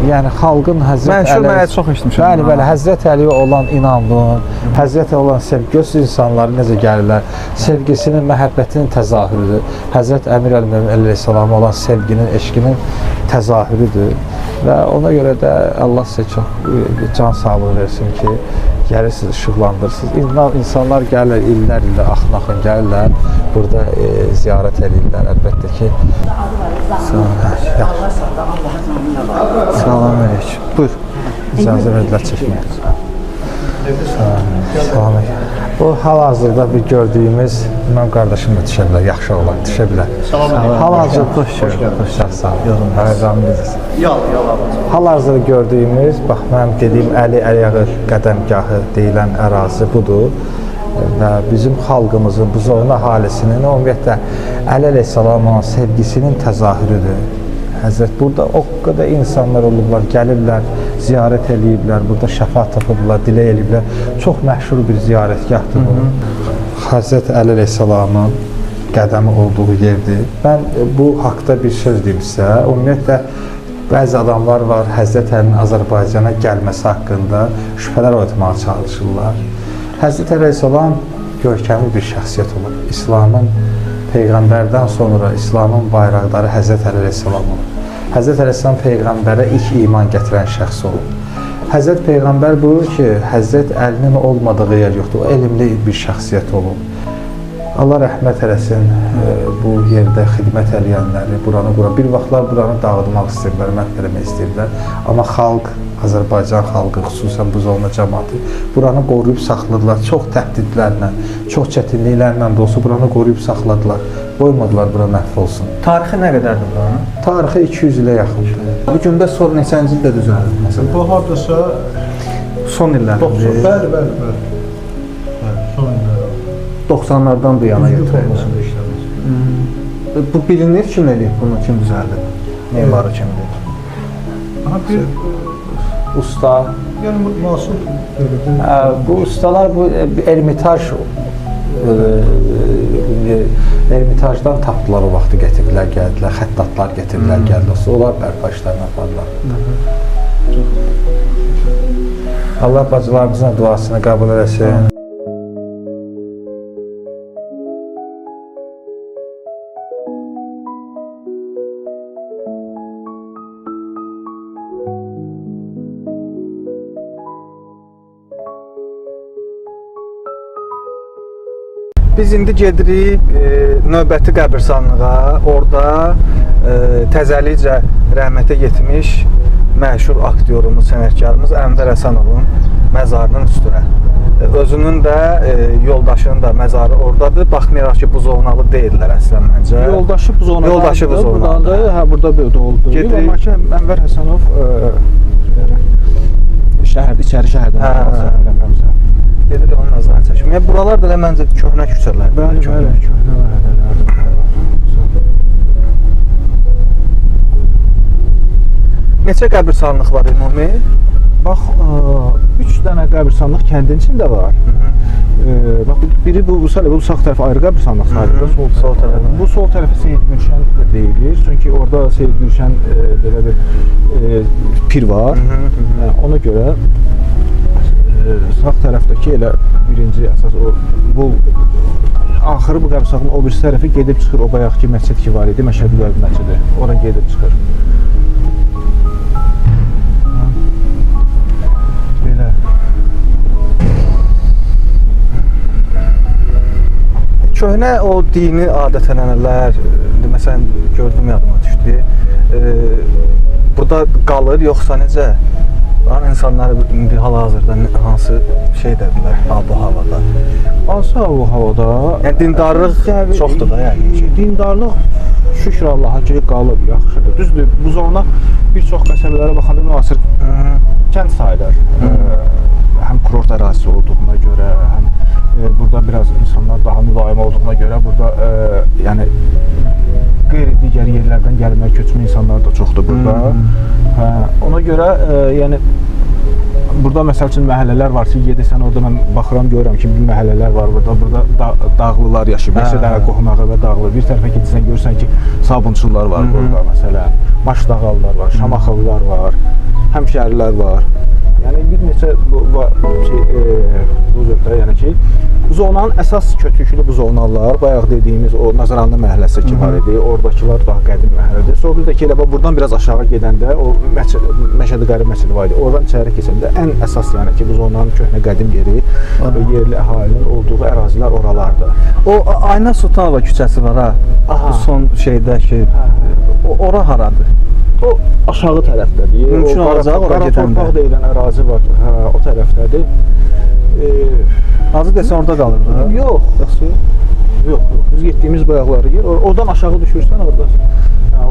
Yəni xalqın Həzrət Əli...
Mən çox eşitmişəm.
Bəli, Həzrət Əliyə olan inamlığın, Həzrət Əliyə olan sevgi, insanları necə gəlirlər, sevgisinin, məhəbbətinin təzahürüdür. Həzrət Əmir Əl-Mömin əleyhissalama olan sevginin, eşqinin təzahürüdür. Və ona görə də Allah sizə çox can sağlığı versin ki, gəlirsiniz, işıqlandırsınız. İnsanlar gəlirlər, illər axın gəlirlər, burada ziyarət edirlər, əlbəttə ki.
Salam əleykum. Buyur.
İcazə verdilər çəkməyə. Salam əleykum. Bu hal-hazırda bir gördüyümüz, mənim qardaşım da düşə bilər, yaxşı olar, düşə bilər. Hal-hazırda hal-hazırda gördüyümüz, bax, mənim dediyim Əli Əliyağı qədəmgahı deyilən ərazi budur. Və bizim xalqımızın, bu zona əhalisinin ümumiyyətlə Əli əleyhissalamın sevgisinin təzahürüdür. Həzrət, burada o qədər insanlar olublar, gəliblər, ziyarət eləyiblər, burada şəfaət tapıblar, dilə eləyiblər. Çox məşhur bir ziyarətgahdır bu. Həzrət Əli əleyhissalamın qədəmi olduğu yerdir. Mən bu haqda bir söz deyim sizə. Ümumiyyətlə, bəzi adamlar var, Həzrət Əlinin Azərbaycana gəlməsi haqqında şübhələr oyatmağa çalışırlar. Həzrət Əleyhissalam görkəmli bir şəxsiyyət olub. İslamın Peyğəmbərdən sonra İslamın bayraqdarı Həzrət Əli Əleyhissalam olub. Həzrət Əleyhissalam Peyğəmbərə ilk iman gətirən şəxs olub. Həzrət Peyğəmbər buyurur ki, Həzrət Əlinin olmadığı yer yoxdur. O elmli bir şəxsiyyət olub. Allah rəhmət eləsin bu yerdə xidmət eləyənləri, buranı quran. Bir vaxtlar buranı dağıtmaq istəyirlər, məhv eləmək istəyirlər. Amma xalq, Azərbaycan xalqı, xüsusən bu zona cəmaəti buranı qoruyub saxladılar. Çox təhdidlərlə, çox çətinliklərlə də olsa buranı qoruyub saxladılar. Qoymadılar bura məhv olsun.
Tarixi nə qədərdir buranın?
Tarixi 200 ilə yaxındır.
Bu gündə sonra neçənci ildə düzəldildi məsələn?
Bu hardasa
Son illərdə.
bəli. Son illər.
90-lardan bu yana götürülmüş. Bu bilinir kim eləyib bunu, kim düzəldib? Memarı kimdir?
Aha bir
Usta,
yəni müasir dövrdə
bu ustalar bu Ermitajdan tapdılar o vaxtı gətirdilər, gəldilər, xəttatlar gətirdilər, gəldilər. Onlar bərpa işlərini apardılar. Allah bacılarımızın duasını qəbul eləsin.
Biz indi gedirik növbəti qəbirstanlığa. Orada təzəlicə rəhmətə getmiş məşhur aktyorumuz, sənətkarımız Ənvər Həsənovun məzarının üstünə. Özünün də, yoldaşının da məzarı oradadır. Baxmayaraq ki, buzovnalı deyirlər əslən məncə.
Yoldaşı buzovnalı.
Yoldaşı buzovnalı.
Hə, burada böyle oldu. Amma ki, Ənvər Həsənov içəri şəhərdən.
Gedirik onun nəzarət çəkməyə. Buralar da elə məncə köhnə küçələr.
Bəli, köhnə məhəllələrdir.
Neçə qəbirstanlıq var ümumi?
Bax, 3 dənə qəbirstanlıq kəndin içində var. Bax, biri bu sağ tərəf ayrı qəbirstanlıq sayılır.
Sol tərəf.
Bu sol tərəfi Seyid Gülşən deyilir. Çünki orada Seyid Gülşən belə bir pir var. Ona görə sağ tərəfdəki elə birinci əsas bu axırı bu qəbirstanlığın o birisi tərəfi gedib çıxır o bayaqki məscid ki var idi, Məşədi Qəlbi məscidi. Ora gedib çıxır. Belə.
Köhnə o dini adət-ənənələr, indi məsələn gördüm yadıma düşdü. Burada qalır yoxsa necə? İnsanları indi hal-hazırda hansı şeydədirlər ab-havada?
Hansı ab-havada?
Yəni dindarlıq çoxdur da yəni.
Dindarlıq şükür Allaha ki qalıb, yaxşıdır. Düzdür, bu zona bir çox qəsəbələrə baxanda müasir kənd sayılır. Həm kurort ərazisi olduğuna görə, həm burada biraz insanlar daha mülayim olduğuna görə burada yəni qeyri-digər yerlərdən gəlmə, köçmə insanlar da çoxdur burada. Ona görə yəni burada məsəl üçün məhəllələr var ki, gedirsən orada mən baxıram, görürəm ki, bir məhəllələr var burada dağlılar yaşayır. Neçə dənə qohum-əqrəbə və dağlı. Bir tərəfə gedirsən, görürsən ki, sabunçular var burada məsələn, Maşdağalılar var, Şamaxılılar var, həmşərilər var. Yəni bir neçə bu zövqdə, yəni ki, bu zonanın əsas kötüklü bu zonalar, bayaq dediyimiz o Nəzəranlı məhəlləsi ki var idi, oradakılar daha qədim məhəllədir. Sonra bir də ki, elə buradan biraz aşağı gedəndə o Məşədi Qəlbi məscidi var idi. Oradan içəri keçəndə ən əsas yəni ki, bu zonanın köhnə qədim yeri, yerli əhalinin olduğu ərazilər oralardır.
O Ayna Sultanova küçəsi var ha. Bu son şeydə ki, ora haradır?
O aşağı tərəfdədir.
Mümkün olacaq ora gedəndə.
Torpaq deyilən ərazi var, o tərəfdədir.
Azı desən orada qalır da?
Yox. Biz getdiyimiz bayaqları yer, oradan aşağı düşürsən orada.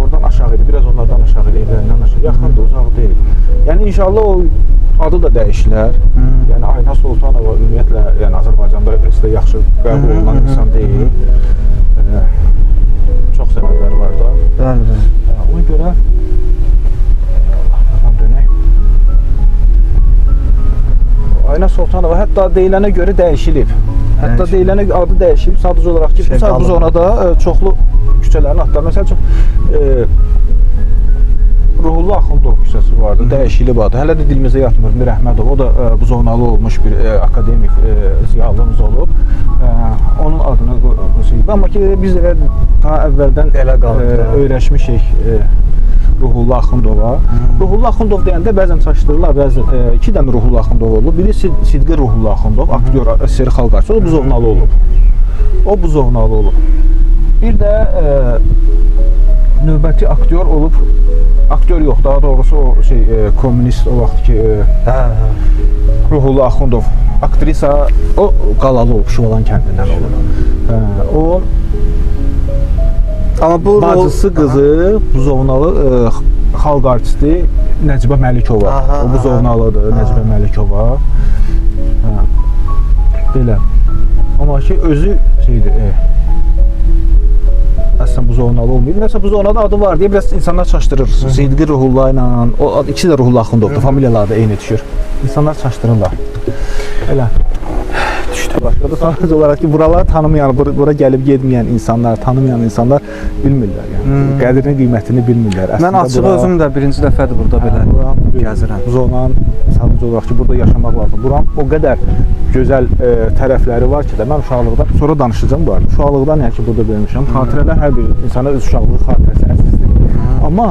Oradan aşağı idi, biraz onlardan aşağı idi, evlərindən aşağı. Yaxındır, uzaq deyil. Yəni inşallah o adı da dəyişilər. Yəni Ayna Sultanova ümumiyyətlə yəni Azərbaycanda yaxşı qəbul olunan insan deyil. Çox səbəbləri var da.
Bəli.
Ona görə Ayna Sultanova hətta deyilənə görə dəyişilib. Hətta deyilənə adı dəyişilib. Sadəcə olaraq ki, bu zonada çoxlu küçələrin adları. Məsəl üçün Ruhullah Axundov küçəsi vardı, dəyişilib adı. Hələ də dilimizə yatmır Mir Əhmədov. O da bu zonalı olmuş bir akademik ziyalımız olub. Onun adını qoyulub. Amma ki, biz elə daha əvvəldən öyrəşmişik Ruhullah Axundova. Ruhullah Axundov deyəndə bəzən çaşdırırlar, bəzən iki dənə Ruhullah Axundov olub. Biri Sidqi Ruhullah Axundov, aktyor, SSR xalq artisti, o bu zonalı olub. O buzovnalı olub. Bir də növbəti aktyor olub. Aktyor yox, daha doğrusu o kommunist o vaxt ki Ruhullah Axundov. Aktrisa o qalalı olub, Şuvalan kəndindən olub. O
Amma bu
bacısı qızı buzovnalı xalq artisti Nəcibə Məlikova. O buzovnalıdır, Nəcibə Məlikova. Belə. Amma ki özü əslən buzovnalı olmayıb. Nəsə buzovnalı adı var deyə biraz insanlar çaşdırır. Seyidi Ruhullah ilə, o ikisi də Ruhullah Axundovdur, familiyaları da eyni düşür. İnsanlar çaşdırırlar. Elə. Düşdü. Başqa da sadəcə olaraq ki, buraları tanımayan, bura gəlib getməyən insanlar, tanımayan insanlar bilmirlər. Yəni qədrini, qiymətini bilmirlər.
Mən açıq özüm də birinci dəfədir burada belə gəzirəm.
Buzovnanın sadəcə olaraq ki, burada yaşamaq lazım. Buranın o qədər gözəl tərəfləri var ki də, mən uşaqlıqdan, sonra danışacağım bu arada. Uşaqlıqdan yəni ki, burada böyümüşəm. Xatirələr hər bir insana öz uşaqlığı xatirəsi əzizdir. Amma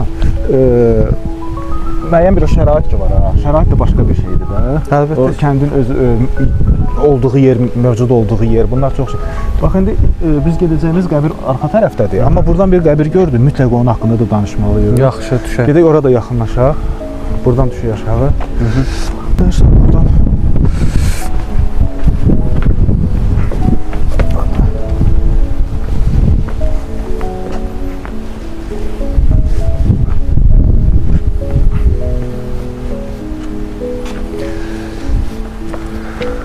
müəyyən bir şərait ki var ha. Şərait də başqa bir şeydir də.
Əlbəttə.
O kəndin öz olduğu yer, mövcud olduğu yer. Bunlar çox şey. Bax indi biz gedəcəyimiz qəbir arxa tərəfdədir. Amma buradan bir qəbir gördüm. Mütləq onun haqqında da danışmalıyıq.
Yaxşı, düşək.
Gedək orada yaxınlaşaq. Buradan düşük aşağı. Dərsən buradan.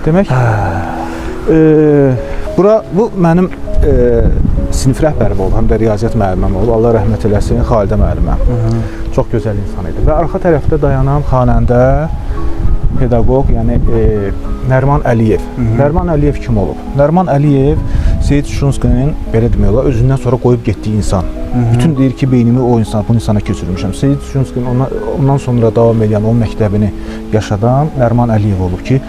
Demək, bu mənim sinif rəhbərim oldu, həm də riyaziyyat müəlliməm oldu. Allah rəhmət eləsin, Xalidə müəlliməm. Çox gözəl insan idi. Və arxa tərəfdə dayanan xanəndə, pedaqoq, yəni Nərman Əliyev. Nərman Əliyev kim olub? Nərman Əliyev Seyid Şuşunskinin, belə demək olar, özündən sonra qoyub getdiyi insan. Bütün deyir ki, beynimi bu insana köçürmüşəm. Seyid Şuşunskinin ondan sonra davam edən o məktəbini yaşadan Nərman Əliyev olub ki,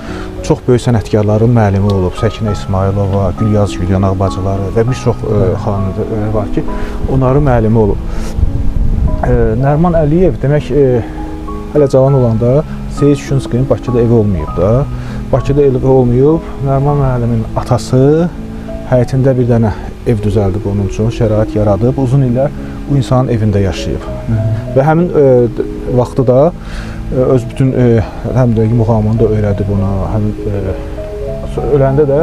çox böyük sənətkarların müəllimi olub. Səkinə İsmailova, Gülyaz Gülyanaq bacıları və bir çox xanımlar var ki, onların müəllimi olub. Nərman Əliyev demək, hələ cavan olanda Seyid Şuşunskinin Bakıda evi olmayıb da. Bakıda evi olmayıb, Nərman müəllimin atası həyətində bir dənə ev düzəldib onun üçün, şərait yaradıb. Uzun illər bu insanın evində yaşayıb. Və həmin vaxtı da öz bütün həm də muğamını da öyrədib ona. Öləndə də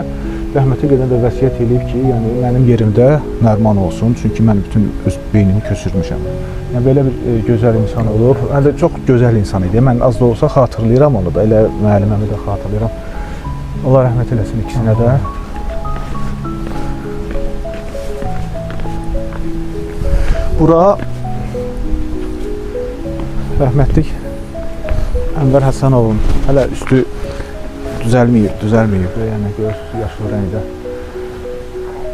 rəhmətə gedən də vəsiyyət edib ki, yəni mənim yerimdə Nərman olsun, çünki mən bütün öz beynimi köçürmüşəm. Yəni belə bir gözəl insan olub. Həm də çox gözəl insan idi. Mən az da olsa xatırlayıram onu da, elə müəlliməmi də xatırlayıram. Allah rəhmət eləsin ikisinə də. Bura rəhmətlik Ənvər Həsənovun hələ üstü düzəlməyib. Yəni görürsünüz, yaşlı rəngdə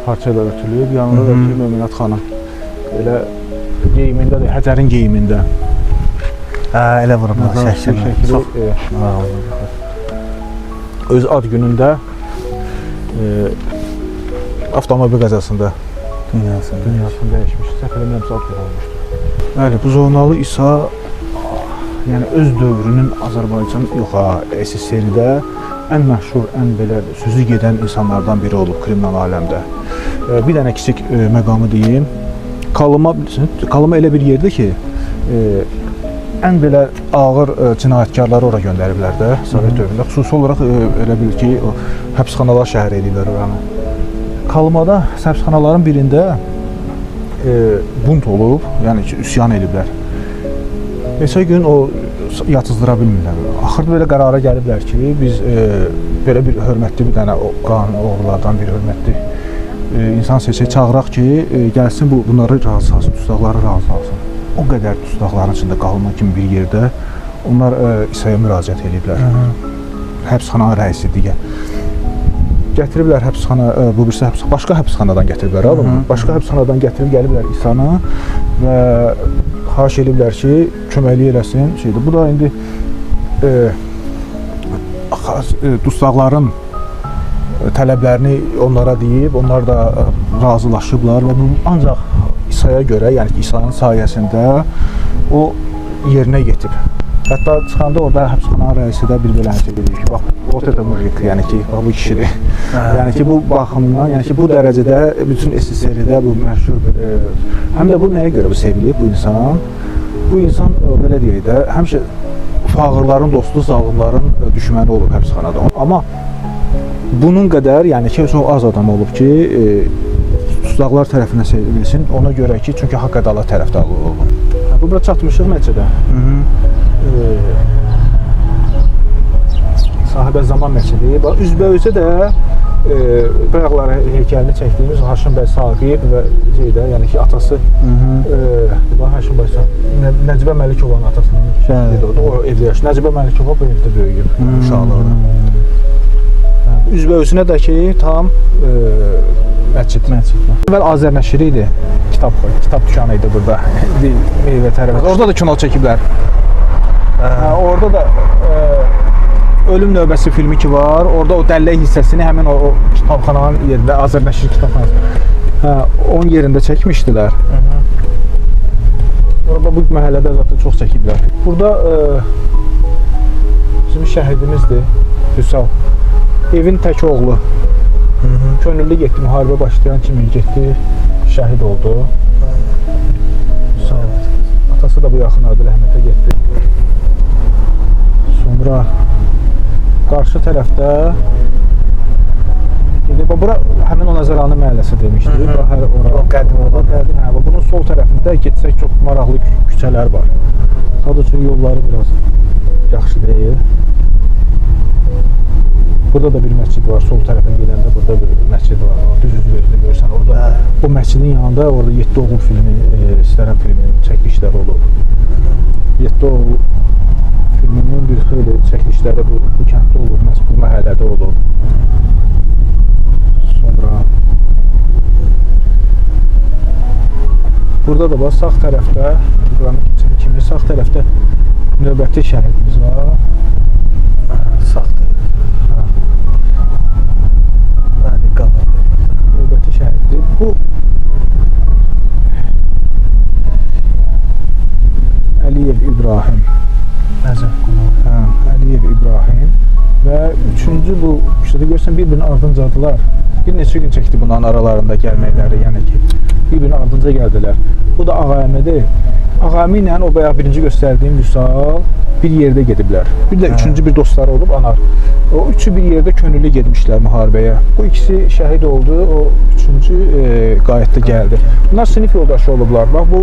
parça ilə örtülüyüb. Yanında da ki, Möminat xanım elə geyimində də, Həcərin geyimində.
Elə vurublar şəkildə.
Öz ad günündə avtomobil qəzasında dünyasını dəyişmiş. Səhv eləmirəmsə ad günü olmuşdur. Bəli, buzovnalı İsa yəni öz dövrünün Azərbaycan SSR-də ən məşhur, ən belə sözü gedən insanlardan biri olub kriminal aləmdə. Bir dənə kiçik məqamı deyim. Kalıma elə bir yerdir ki, ən belə ağır cinayətkarları ora göndəriblər də Sovet dövründə. Xüsusi olaraq elə bil ki, həbsxanalar şəhər edirlər oranı. Kalmada həbsxanaların birində bunt olub, yəni ki, üsyan ediblər. Neçə gün o yatızdıra bilmirlər. Axırda belə qərara gəliblər ki, biz belə bir hörmətli bir dənə qanun oğrulardan bir hörmətli insan seçək, çağıraq ki, gəlsin bunları razı alsın, dustaqları razı alsın. O qədər dustaqların içində qalma kimi bir yerdə onlar İsa'ya müraciət ediblər. Həbsxana rəisi digər. Gətiriblər həbsxana, bu birisi başqa həbsxanadan gətiriblər adamı. Başqa həbsxanadan gətirib gəliblər İsa'na və xahiş ediblər ki, köməklik eləsin şeydir. Bu da indi dustaqların tələblərini onlara deyib, onlar da razılaşıblar və bu ancaq İsa'ya görə, yəni İsa'nın sayəsində o yerinə yetib. Hətta çıxanda orada həbsxana rəisi də bir beləcə dedi ki, bax, вот это mujik, yəni ki, bax bu kişidir. Yəni ki, bu baxımdan, yəni ki, bu dərəcədə bütün SSR-də bu məşhur həm də bu nəyə görə bu sevilir bu insan? Bu insan belə deyək də, həmişə fağırların dostu, zalimların düşməni olub həbsxanada. Amma bunun qədər, yəni ki, çox az adam olub ki, tutaqlar tərəfindən sevilsin, ona görə ki, çünki haqq ədalət tərəfdarı olub. Bu bura çatmışıq məscidə. Sahibə Zaman məscidi. Üzbə-üzə də bayaqları heykəlini çəkdiyimiz Haşim bəy Saqib və şeydə, yəni ki, atası Haşim bəy Saqib, Nəcibə Məlikovanın atasının şəhəridir o evdə yaşayır. Nəcibə Məlikova bu evdə böyüyüb, uşaqlıqda. Üzbə-üzünə də ki, tam məscid. Əvvəl Azərnəşri idi, kitab dükanı idi burada, meyvə tərəvəz. Orada da kino çəkiblər. Orada da Ölüm növbəsi filmi ki var, orada o dəllək hissəsini həmin o kitabxananın yerində, Azərnəşri kitabxanası, onun yerində çəkmişdilər. Orada bu məhəllədə zaten çox çəkiblər. Burada bizim şəhidimizdir, Hüsal. Evin tək oğlu. Könüllü getdi, müharibə başlayan kimi getdi, şəhid oldu. Hüsal. Atası da bu yaxınlarda rəhmətə getdi. Sonra qarşı tərəfdə bura həmin o Nəzəranı məhəlləsi demişdik. O qədim olan. Bunun sol tərəfində getsək çox maraqlı küçələr var. Sadəcə yolları biraz yaxşı deyil. Burada da bir məscid var. Sol tərəfə gedəndə burada bir məscid var. Düz üzərində görürsən. Orada o məscidin yanında orada 7 oğul filmi, İstərəm filminin çəkilişləri olub. 7 oğul filminin bir xeyli çəkilişləri bu kənddə olub, bu məhəllədə olub. Sonra burada da var, sağ tərəfdə kimi sağ tərəfdə növbəti şəhidimiz var.
Sağ tərəf. Bəli, qabalı.
Növbəti şəhiddir. Bu Əliyev İbrahim. Əliyev İbrahim və üçüncü bu küçədə görsən bir-birinin ardıncadılar. Bir neçə gün çəkdi bunların aralarında gəlməkləri, yəni ki, bir-birinin ardınca gəldilər. Bu da Ağaəmidir. Ağaəmi ilə o bayaq birinci göstərdiyim Vüsal bir yerdə gediblər. Bir də üçüncü bir dostları olub, Anar. O üçü bir yerdə könüllü gedmişlər müharibəyə. Bu ikisi şəhid oldu, o üçüncü qayıtda gəldi. Bunlar sinif yoldaşı olublar. Bax, bu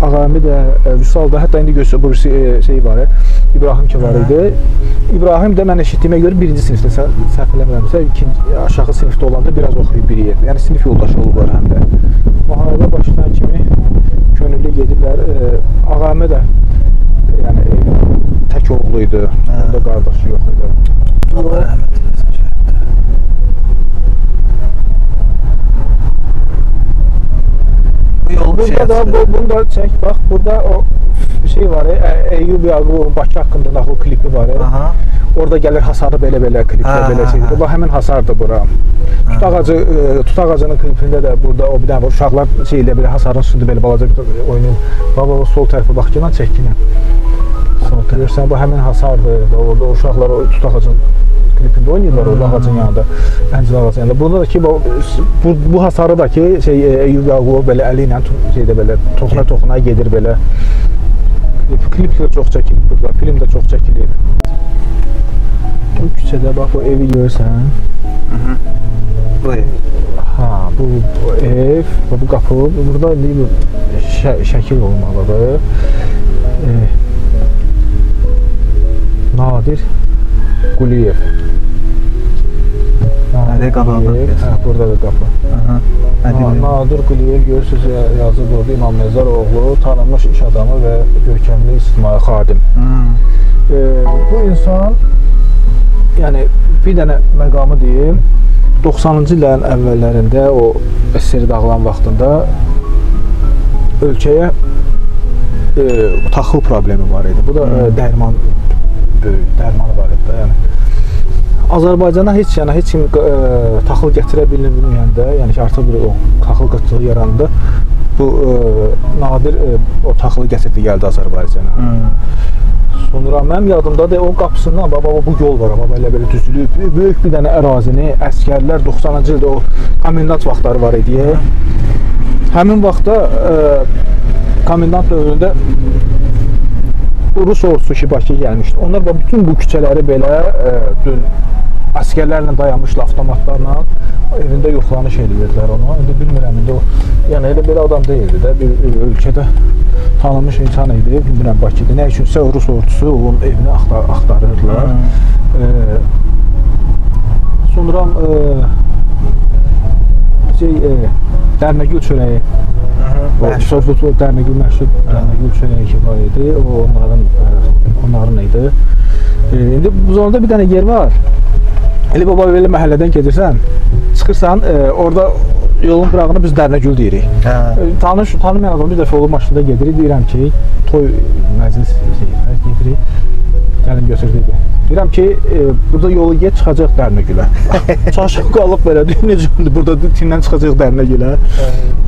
Ağaəmi də, Vüsal da, hətta indi göstər, bu şey var, İbrahim ki var idi. İbrahim də mən eşitdiyimə görə birinci sinifdə, səhv eləmirəmsə, aşağı sinifdə olanda biraz oxuyub bir yerdə. Yəni sinif yoldaşı olublar həm də. Müharibə başlayan kimi könüllü gediblər. Ağaəmi də yəni tək oğlu idi, onda qardaşı yox idi.
Allah rəhmət eləsin. Bu yol
Burada da, bunu da çək, bax, burada o şey var, Eyyub Yaqubun Bakı haqqında nağıl klipi var. Orada gəlir hasarı belə-belə kliplər, belə şeydir. Bax, həmin hasardır bura. Tut ağacının klipində də burada o bir dənə uşaqlar şeylə belə hasarın üstündə belə balaca oynayır. Bax, o sol tərəfə bax, gələn çəkkinə. Görürsən, bu həmin hasardır. Orada uşaqlar o tut ağacının klipində oynayırlar, orada ağacın yanında, Əncil ağacın yanında. Burada da ki, bu hasarı da ki, Eyyub Yaqubov belə əli ilə şeydə belə toxuna gedir belə. Klip də çox çəkilir burada, film də çox çəkilir. Bu küçədə bax, o evi görürsən.
Bu ev.
Ha, bu ev, bu qapı, burada şəkil olmalıdır. Nadir Quliyev.
Nədir qabağında?
Burada da qapı. Nadir Quliyev görürsünüz, yazıb orada İmam Məzar oğlu, tanınmış iş adamı və görkəmli ictimai xadim. Bu insan, yəni bir dənə məqamı deyim, 90-cı illərin əvvəllərində o SSR dağılan vaxtında ölkəyə taxıl problemi var idi. Bu da dərmanı var idi. Yəni Azərbaycana heç kim taxıl gətirə bilməyəndə, yəni ki, artıq bir o taxıl qıtlığı yarandı. Bu Nadir o taxılı gətirdi, gəldi Azərbaycana. Sonra mənim yadımdadır, o qapısından baba bu yol var, amma belə düzülüb. Böyük bir dənə ərazini əsgərlər 90-cı ildə o komendant vaxtları var idi. Həmin vaxtda komendant dövründə Rus ordusu ki Bakıya gəlmişdi. Onlar da bütün bu küçələri belə dün əsgərlərlə dayanmışlar avtomatlarla evində yoxlanış edirdilər onu. İndi bilmirəm, indi o yəni elə belə adam deyildi də, bir ölkədə tanınmış insan idi, bilmirəm Bakıda. Nə üçünsə Rus ordusu onun evini axtarırdılar. Sonra Dərnəgül çörəyi. Bu Dərnəgül məşhur Dərnəgül çörəyi ki var idi, o onların idi. İndi bu zonda bir dənə yer var. Elə baba belə məhəllədən gedirsən, çıxırsan, orada yolun qırağını biz Dərnəgül deyirik. Tanımayan adam bir dəfə olub maşında gedirik, deyirəm ki, toy məclis gedirik, gəlin götürdük. Deyirəm ki, burada yolu get, çıxacaq Dərnəgülə. Çaşıb qalıb belə, necə burada tindən çıxacaq Dərnəgülə.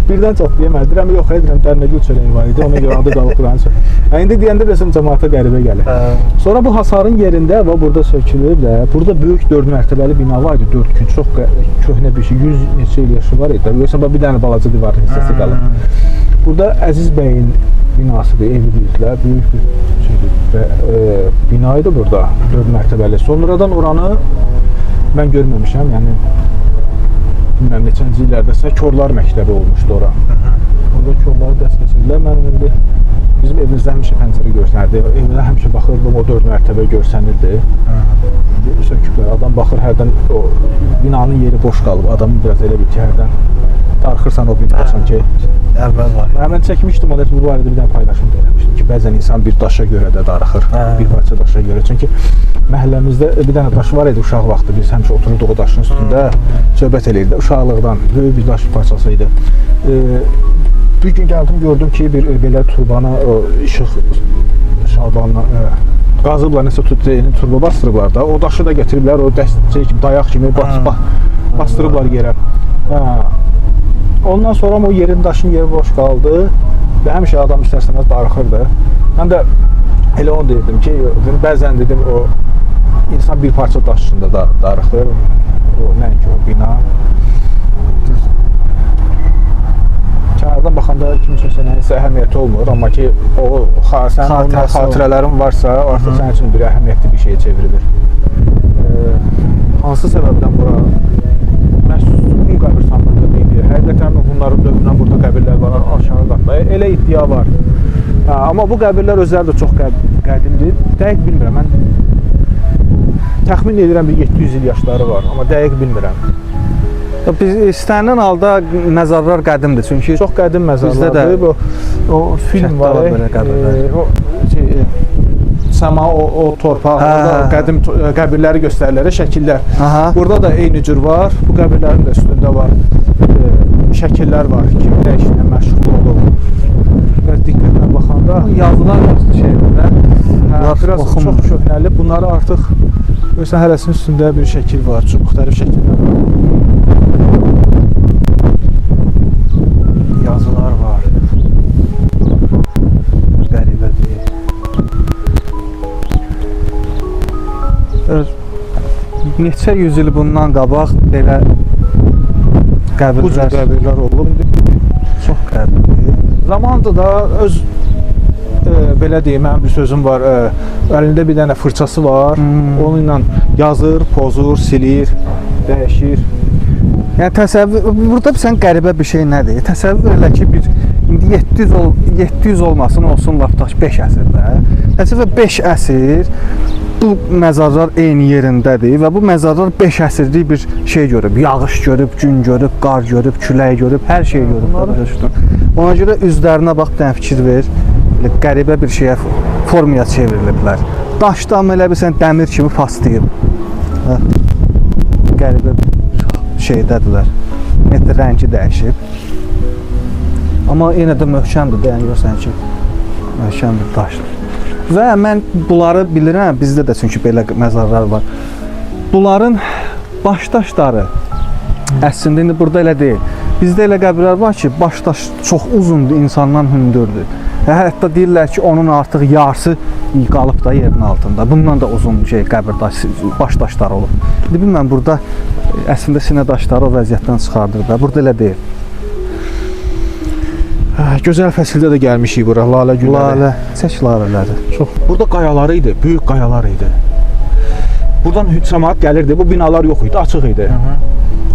Birdən çatlayamadı. Deyirəm, yox, deyirəm, Dərnəgül çörəyi var idi, ona görə adı qalıb buranın çörəyi. İndi deyəndə rəsm cəmaata qəribə gəlir. Sonra bu hasarın yerində və burada sökülüb də, burada böyük 4 mərtəbəli bina var idi, 4 gün, çox köhnə bir şey, 100 neçə il yaşı var idi. Görürsən, bir dənə balaca divarın hissəsi qalıb. Burada Əziz bəyin binasıdır, evi deyirlər, böyük bir bina idi burada, 4 mərtəbəli. Sonradan oranı mən görməmişəm, yəni bilməm neçənci illərdəsə Korlar məktəbi olmuşdu ora. Orada korları dəst keçirdilər. Mənim indi bizim evimizdə həmişə pəncərə görsənirdi. Evimdə həmişə baxırdım, o 4 mərtəbə görsənirdi. Söküblər, adam baxır, hərdən o binanın yeri boş qalıb. Adamın biraz elə bir ki, hərdən darıxırsan o binasan ki,
Əvvəl var.
Mən çəkmişdim, o bu barədə bir dənə paylaşım da eləmişdim ki, bəzən insan bir daşa görə də darıxır, bir parça daşa görə. Çünki məhəlləmizdə bir dənə daş var idi uşaq vaxtı, biz həmişə otururduq o daşın üstündə, söhbət eləyirdi. Uşaqlıqdan böyük bir daş parçası idi. Bir gün gəldim, gördüm ki, bir belə turbana, işıq şalbanla qazıblar, nəsə turba bastırıblar da, o daşı da getiriblər, o dayaq kimi bastırıblar yerə. Ondan sonra o yerin, daşın yeri boş qaldı və həmişə adam istərsəməz darıxırdı. Mən də elə onu deyirdim ki, bəzən dedim, o insan bir parça daş üstündə darıxır, nəinki o bina. Kənardan baxanda kimsə nəyisə əhəmiyyəti olmur, amma ki, sənin xatirələrin varsa, artıq sənin üçün bir əhəmiyyətli bir şeyə çevrilir. Hansı səbəbdən bura məhsusluğun qəbirstanlığı deyilir? Həqiqətən bunların dövründən burada qəbirlər var, aşağı qatda. Elə iddia var. Amma bu qəbirlər özləri də çox qədimdir. Dəqiq bilmirəm, mən təxmin edirəm bir 700 il yaşları var, amma dəqiq bilmirəm.
Biz istənilən halda məzarlar qədimdir, çünki
çox qədim məzarlardır. O film var, Səma, o torpaq, qədim qəbirləri göstərirlər, şəkillər. Burada da eyni cür var, bu qəbirlərin də üstündə var, şəkillər var, kim dəyişinə məşğul olub. Biraz diqqətlə baxanda
yazılar
biraz çox köhnəli, bunları artıq görürsən, hərəsinin üstündə bir şəkil var, çox müxtəlif şəkillər var. Yazılar var. Qəribədir.
Neçə yüz il bundan qabaq belə
qəbirlər olub.
Çox qədimdir.
Zamanında da öz belə deyim, mənim bir sözüm var, əlində bir dənə fırçası var, onunla yazır, pozur, silir, dəyişir.
Yəni təsəvvür, burada sən qəribə bir şey nədir? Təsəvvür elə ki, indi 700 olmasın, olsun lapdaş 5 əsrdə. Təsəvvür 5 əsr bu məzarlar eyni yerindədir və bu məzarlar 5 əsrlik bir şey görüb, yağış görüb, gün görüb, qar görüb, külək görüb, hər şey görüb. Ona görə üzlərinə bax, bir dənə fikir ver, qəribə bir şeyə, formaya çevriliblər. Daşdan elə bilsən dəmir kimi paslayıb. Qəribə şeydədirlər, rəngi dəyişib. Amma yenə də möhkəmdir, yəni görsən ki, möhkəm bir daşdır. Və mən bunları bilirəm, bizdə də çünki belə məzarlar var. Bunların başdaşları əslində indi burada elə deyil. Bizdə elə qəbirlər var ki, başdaş çox uzundur, insandan hündürdür. Hətta deyirlər ki, onun artıq yarısı qalıb da yerin altında. Bundan da uzun qəbir baş daşları olub. İndi bilmirəm burada əslində sinə daşları o vəziyyətdən çıxardır da. Burada elə deyil.
Gözəl fəsildə də gəlmişik bura, lalə gülləri.
Lalə, çək lalələri.
Çox. Burada qayaları idi, böyük qayalar idi. Buradan cəmaət gəlirdi, bu binalar yox idi, açıq idi.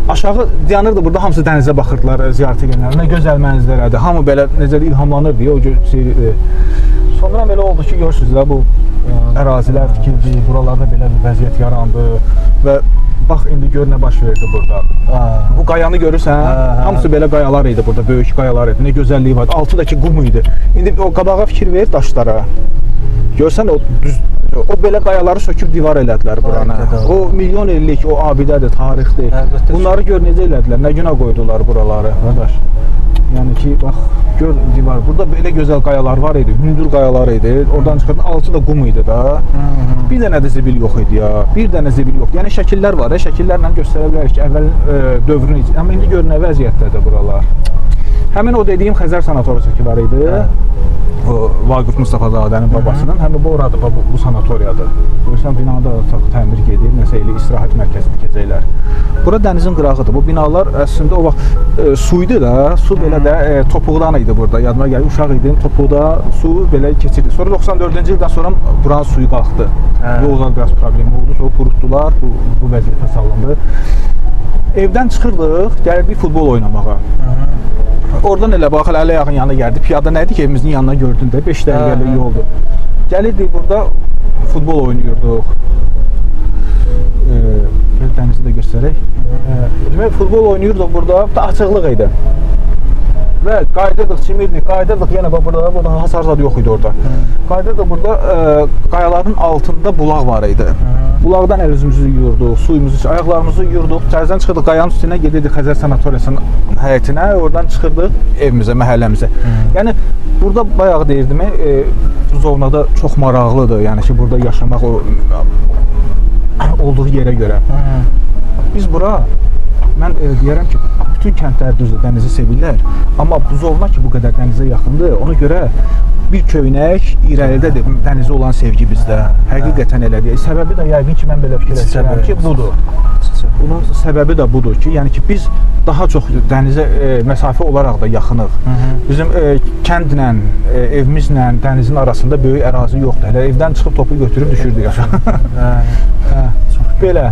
Aşağı dayanırdı, burada hamısı dənizə baxırdılar ziyarətə gələnlər. Nə gözəl mənzərədir. Hamı belə necə ilhamlanırdı o Sonra belə oldu ki, görürsünüz də bu ərazilər tikildi, buralarda belə bir vəziyyət yarandı və bax indi gör nə baş verdi burada. Bu qayanı görürsən, hamısı belə qayalar idi burada, böyük qayalar idi. Nə gözəlliyi vardı. Altıdakı qum idi. İndi o qabağa fikir ver daşlara. Görsən o düz o belə qayaları söküb divar elədilər buranı. O milyon illik o abidədir, tarixdir. Bunları gör necə elədilər, nə günə qoydular buraları, qardaş. Yəni ki, bax, gör divar. Burada belə gözəl qayalar var idi, hündür qayalar idi. Oradan çıxırdı, altı da qum idi da. Bir dənə də zibil yox idi ya. Bir dənə zibil yox. Yəni şəkillər var, şəkillərlə göstərə bilərik ki, əvvəl dövrünü. Amma indi gör nə vəziyyətdədir buralar. Həmin o dediyim Xəzər sanatoriyası var idi. O Vaqif Mustafazadənin babasının, həmin bu oradır, bu sanatoriyadır. Görürsən, binada təmir gedir, nəsə elə istirahət mərkəzi tikəcəklər. Bura dənizin qırağıdır. Bu binalar əslində o vaxt su idi da, su belə də topuqdan idi burada. Yadıma gəlir, uşaq idim, topuqda su belə keçirdi. Sonra 94-cü ildən sonra buranın suyu qalxdı. Yolda biraz problem oldu, sonra qurutdular, bu vəziyyətə salındı. Evdən çıxırdıq, gəlirdik futbol oynamağa. Oradan elə bax, ələ yaxın yanına gəldi. Piyada nədir ki, evimizin yanına gördün də, 5 dəqiqəlik yoldur. Gəlirdik burada futbol oynayırdıq. Dənizi də göstərək. Demək, futbol oynayırdıq burada, açıqlıq idi. Və qaydırdıq, çimirdik, qaydırdıq yenə burada hasar zad yox idi orada. Qaydırdıq burada, qayaların altında bulaq var idi. Bulaqdan əl-üzümüzü yuyurduq, suyumuzu, ayaqlarımızı yuyurduq, çaydan çıxırdıq, qayanın üstünə gedirdik Xəzər sanatoriyasının həyətinə, oradan çıxırdıq evimizə, məhəlləmizə. Yəni, burada bayağı deyirdim, Zovnada çox maraqlıdır, yəni ki, burada yaşamaq olduğu yerə görə. Biz bura, mən deyərəm ki, bütün kəndlər düzdür, dənizi sevirlər, amma Buzovna ki, bu qədər dənizə yaxındır, ona görə bir köynək irəlidədir dənizi olan sevgi bizdə. Həqiqətən elədir. Səbəbi də yəqin ki, mən belə fikirləşirəm ki, budur. Bunun səbəbi də budur ki, yəni ki, biz daha çox dənizə məsafə olaraq da yaxınıq. Bizim kəndlə, evimizlə dənizin arasında böyük ərazi yoxdur. Hələ evdən çıxıb topu götürüb düşürdük aşağı. Belə.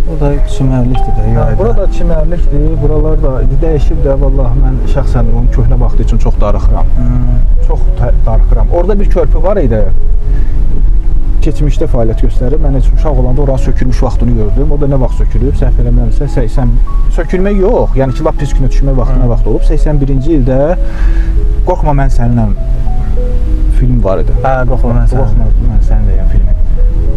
O da çimərlikdir də.
Burada çimərlikdir, buralar da dəyişib də, vallahi mən şəxsən onun köhnə vaxtı üçün çox darıxıram. Çox darıxıram. Orada bir körpü var idi. Keçmişdə fəaliyyət göstərir. Mən heç uşaq olanda oranın sökülmüş vaxtını gördüm. O da nə vaxt sökülüb? Səhv eləmirəmsə 80. Sökülmək yox. Yəni ki, lap pis günə düşmək vaxtı nə vaxt olub? 81-ci ildə Qorxma mən səninlə film var idi.
Qorxma mən
səninlə filmi.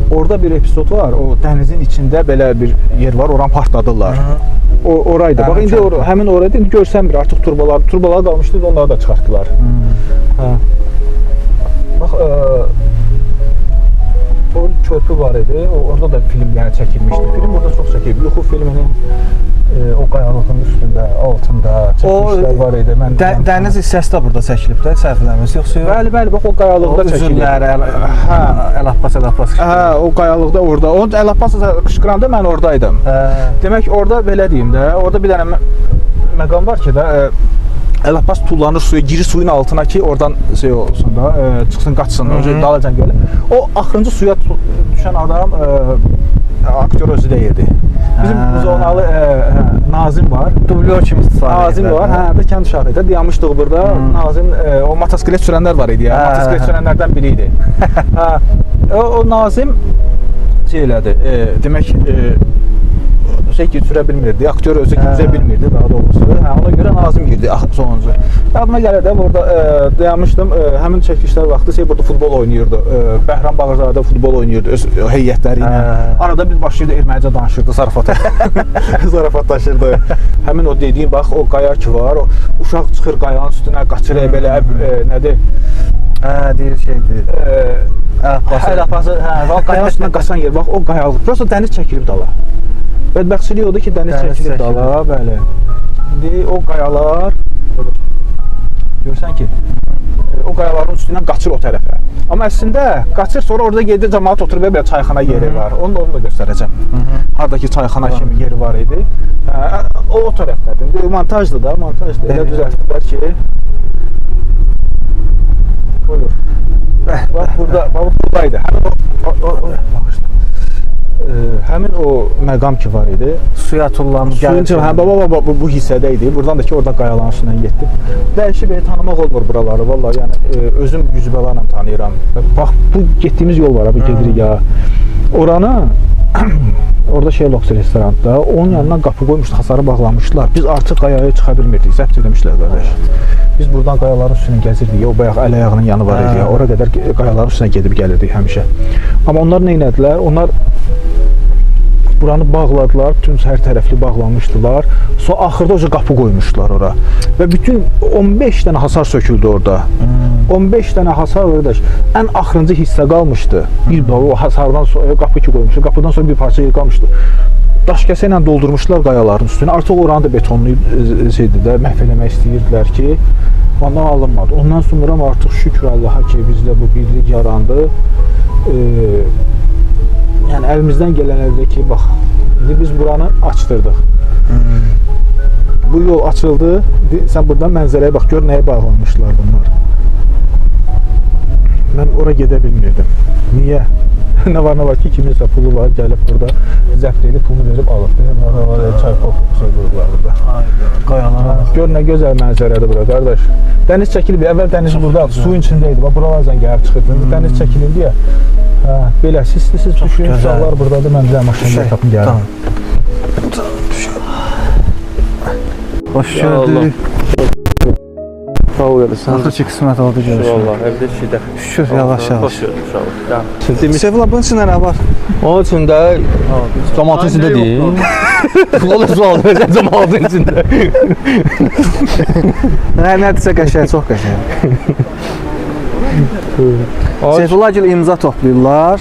Orada bir epizod var, o dənizin içində belə bir yer var, oranı partladırlar. Oraydı. Bax, indi həmin orada indi görsənmir, artıq turbalar qalmışdı, onları da çıxartdılar. Bax, o körpü var idi, orada da film çəkilmişdi. Film orada çox çəkildi. Yuxu filminin o qayalığın üstündə, altında çəkilmişlər var idi.
Dəniz hissəsi də burada çəkilib də, səhvləmiz yoxsa?
Bəli, bax o qayalıqda çəkilib.
Üzürlər, Əl-Abbas.
O qayalıqda orada. O Əl-Abbas qışqıranda mən oradaydım. Demək, orada belə deyim də, orada bir dənə məqam var ki də, Əl-Abbas tullanır suya, girir suyun altına ki, oradan şey olsun da, çıxsın, qaçsın, dalacan gəlir. O axırıncı suya düşən adam aktyor özü deyildi. Bizim zonalı Nazim var.
Dublyor kimi istifadə
Nazim var, hə, də kənd uşağı idi. Dayanmışdıq burada. Nazim, o motosiklet sürənlər var idi ya, motosiklet sürənlərdən biri idi. O Nazim şey elədi, demək, sürə bilmirdi, aktyor özü üzə bilmirdi daha doğrusu. Ona görə Nazim girdi sonuncu. Yadıma gəlir də, burada dayanmışdım, həmin çəkilişlər vaxtı burada futbol oynayırdı. Bəhram Bağırzadə futbol oynayırdı öz heyətləri ilə. Arada biz başlayırdı, ermənicə danışırdı, zarafatlaşırdı. Həmin o dediyim, bax, o qaya ki var, o uşaq çıxır qayanın üstünə, qaçır belə, nədir?
Deyir şeydir.
Əl-Abbası, qayanın üstünə qaçan yer, bax, o qayalıq. Prosta dəniz çəkilib dala. Bədbəxtçilik odur ki, dəniz çəkilib dala, bəli. İndi o qayalar, görsən ki, o qayaların üstündən qaçır o tərəfə. Amma əslində qaçır, sonra orada gedir, cəmaət oturub belə çayxana yeri var. Onu da göstərəcəm. Hardakı çayxana kimi yeri var idi. O tərəfdədir. Montajdır da, montajdır. Elə düzəltdilər ki, buyur. Bax burada, buradaydı. Həmin o məqam ki var idi.
Suya tullanmış
Suyun baba bu hissədə idi. Buradan da ki orada qayaların üstündən getdi. Dəyişib tanımaq olmur buraları. Vallahi yəni özüm yüzbəlarla tanıyıram. Bax bu getdiyimiz yol var, bu gedirik ya. Oranı orada Sherlock restoranında onun yanına qapı qoymuşdu, hasarı bağlamışdılar. Biz artıq qayaya çıxa bilmirdik. Zəbt eləmişlər qardaş. Biz buradan qayaların üstündən gəzirdik. O bayaq əl ayağının yanı var idi ya. Ora qədər qayaların üstünə gedib gəlirdik həmişə. Amma onlar nə etdilər? Onlar buranı bağladılar, bütün hər tərəfli bağlamışdılar. Sonra axırda o qapı qoymuşdular ora. Və bütün 15 dənə hasar söküldü orada. 15 dənə hasar qardaş. Ən axırıncı hissə qalmışdı. Bir o hasardan sonra qapı ki qoymuşdu. Qapıdan sonra bir parça yer qalmışdı. Daş kəsə ilə doldurmuşlar qayaların üstünə. Artıq oranı da betonlayıb məhv eləmək istəyirdilər ki, ondan alınmadı. Ondan sonra artıq şükür Allaha ki, bizdə bu birlik yarandı. Yəni əlimizdən gələn əldə ki, bax, indi biz buranı açdırdıq. Bu yol açıldı. Sən buradan mənzərəyə bax, gör nəyə bağlanmışlar bunlar. Mən ora gedə bilmirdim. Niyə? Nə var ki, kiminsə pulu var, gəlib burada zəbt edib, pulu verib alıb. Çaypov şey qoyublar burada.
Qayalara bax.
Gör nə gözəl mənzərədir bura, qardaş. Dəniz çəkilib, əvvəl dəniz burada suyun içində idi. Bax, buralardan gəlib çıxırdı. Dəniz çəkilib deyə. Belə, siz düşünün, uşaqlar buradadır, mən bizə maşınla tapım gəldim.
Hoş gördük.
Sağ ol yarısan.
Axır ki, qismət oldu görüşürüz.
Vallahi evdə şeydə.
Şükür, yavaş yavaş.
Hoş gördük uşaq. Şimdi
Sevil bunun içində nə var?
onun içində cəmaatın içində deyil. Sual sual verəcəm cəmaatın içində.
Nədirsə qəşəng, çox qəşəng. Seyfullah gil imza toplayırlar.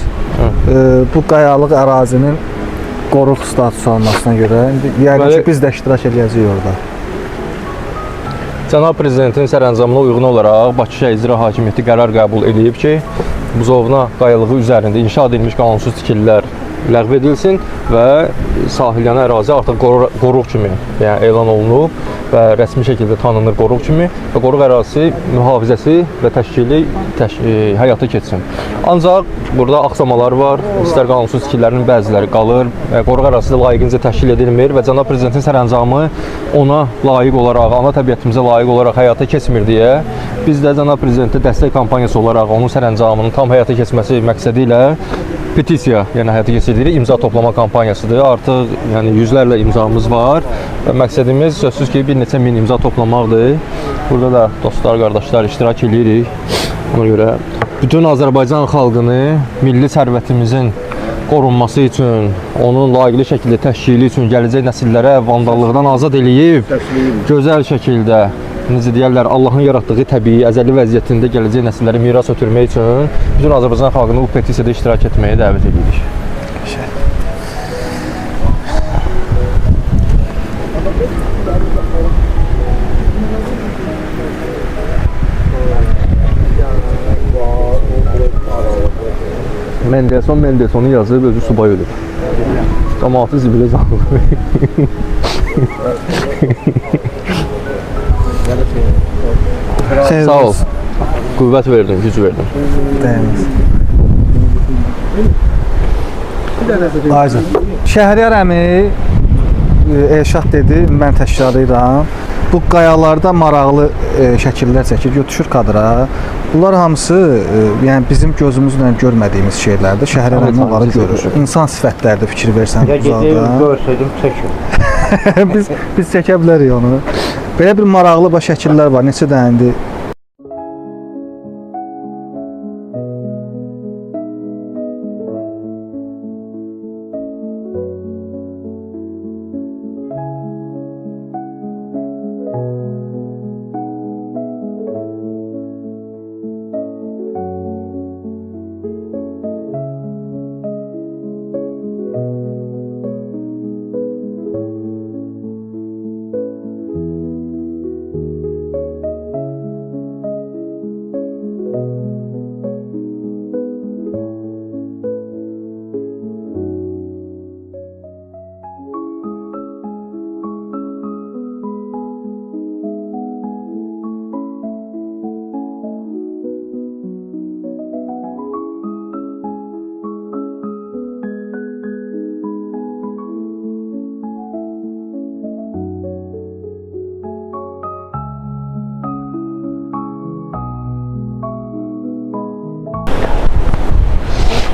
Bu qayalıq ərazinin qoruq statusu almasına görə. Yəqin ki, biz də iştirak edəcəyik orada.
Cənab Prezidentin sərəncamına uyğun olaraq Bakı şəhər İcra Hakimiyyəti qərar qəbul edib ki, buzovna qayalığı üzərində inşa edilmiş qanunsuz tikililər ləğv edilsin və sahilyanı ərazi artıq qoruq kimi elan olunub və rəsmi şəkildə tanınır qoruq kimi və qoruq ərazisi mühafizəsi və təşkili həyata keçsin. Ancaq burada axsamalar var, istər qanunsuz tikililərin bəziləri qalır, qoruq ərazisi də layiqincə təşkil edilmir və Cənab Prezidentin sərəncamı ona layiq olaraq, ana təbiətimizə layiq olaraq həyata keçmir deyə biz də Cənab Prezidentə dəstək kampaniyası olaraq onun sərəncamının tam həyata keçməsi məqsədi ilə petisiya, yəni həyata keçiririk, imza toplama kampaniyasıdır. Artıq yəni yüzlərlə imzamız var və məqsədimiz sözsüz ki, bir neçə min imza toplamaqdır. Burada da dostlar, qardaşlar iştirak edirik. Ona görə bütün Azərbaycan xalqını milli sərvətimizin qorunması üçün, onun layiqli şəkildə təşkili üçün gələcək nəsillərə vandallıqdan azad eləyib, gözəl şəkildə, necə deyərlər, Allahın yaratdığı təbii, əzəli vəziyyətində gələcək nəsillərə miras ötürmək üçün bütün Azərbaycan xalqını bu petisiyada iştirak etməyə dəvət edirik. Mendelsonu yazıb, özü subay ölüb. Cəmaatı zibilə zanılır. Sağ ol. Qüvvət verdin, güc verdin.
Dəyməz. Aycan. Şəhriyar əmi Elşad dedi, mən təşkilatıyam. Bu qayalarda maraqlı şəkillər çəkir, düşür kadra. Bunlar hamısı yəni bizim gözümüzlə görmədiyimiz şeylərdir. Şəhriyar əmi onları görür. İnsan sifətlərdir, fikir versən uzaqda.
Görsəydim çəkim.
biz çəkə bilərik onu. Belə bir maraqlı şəkillər var. Neçə dənədir?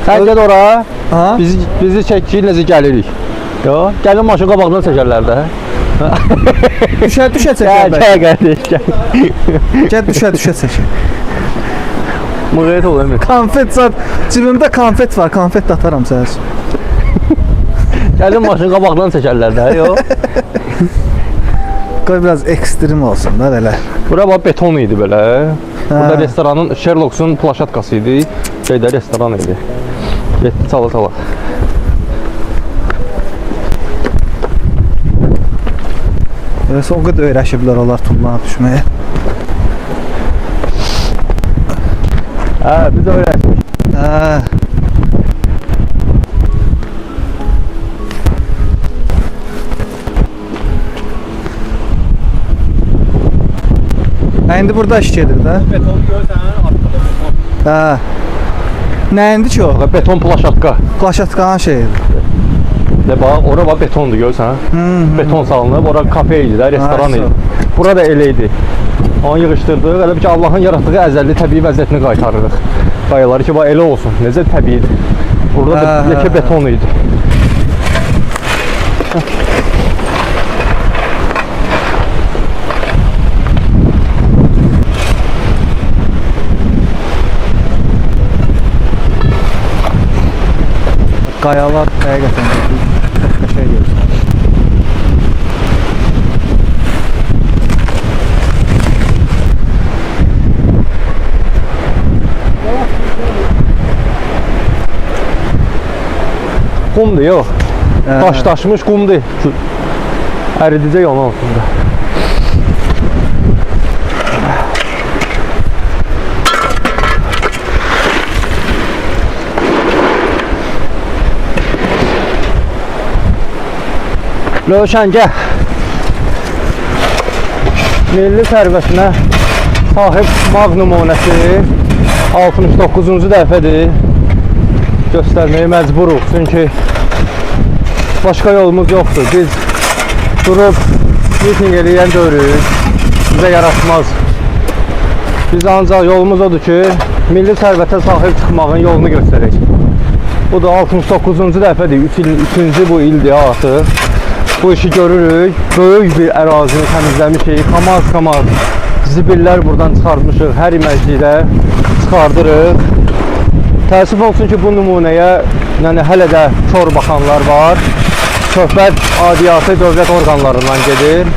Sən gəl ora.
Ha?
Bizi çəkir, necə gəlirik. Yo, gəlin maşın qabağından çəkərlər də.
Düşə çəkər
Gəl,
bəlkə.
gəl qardaş, gəl.
Gəl düşə çəkər.
Müğayət ol Emir.
Konfet zat, cibimdə konfet var, konfet də ataram sənə.
Gəlin maşın qabağından çəkərlər də, yo.
Qoy biraz ekstrem olsun da belə.
Bura bax beton idi belə. Burada
Hə.
restoranın Sherlock'sun plaşatkası idi. Şeydə restoran idi. Getdi çala.
Eləsə o qədər öyrəşiblər onlar tullana düşməyə.
Hə, biz də öyrəşdik.
Hə. İndi burada iş gedir də.
Beton görsən, arkada beton.
Hə. Nə indi ki o?
Beton plaşatka.
Plaşatkanın şeyidir.
De bax, ora bax betondur görsən. Beton salınıb, ora kafe idi də, restoran
Ha,
idi. Bura da elə idi. Onu yığışdırdıq, elə bir ki Allahın yaratdığı əzəlli təbii vəziyyətini qaytarırıq. Qayaları ki, bax elə olsun, necə təbiidir. Burada da
Hə,
yekə
hə,
beton idi.
Qayalar həqiqətən çox qəşəng görünür.
Qumdur, yox.
Hə.
Daşdaşmış qumdur. Əridəcək onun altında. Rövşən, gəl. Milli sərvətinə sahib çıxmaq nümunəsi 69-cu dəfədir. Göstərməyə məcburuq, çünki başqa yolumuz yoxdur. Biz durub miting eləyən dörük bizə yaratmaz. Biz ancaq yolumuz odur ki, milli sərvətə sahib çıxmağın yolunu göstərək. Bu da 69-cu dəfədir, 3-cü bu ildir artıq. Bu işi görürük, böyük bir ərazini təmizləmişik, kamaz zibillər buradan çıxartmışıq, hər iməclikdə çıxardırıq. Təəssüf olsun ki, bu nümunəyə hələ də kör baxanlar var. Söhbət adiyyatı dövlət orqanlarından gedir.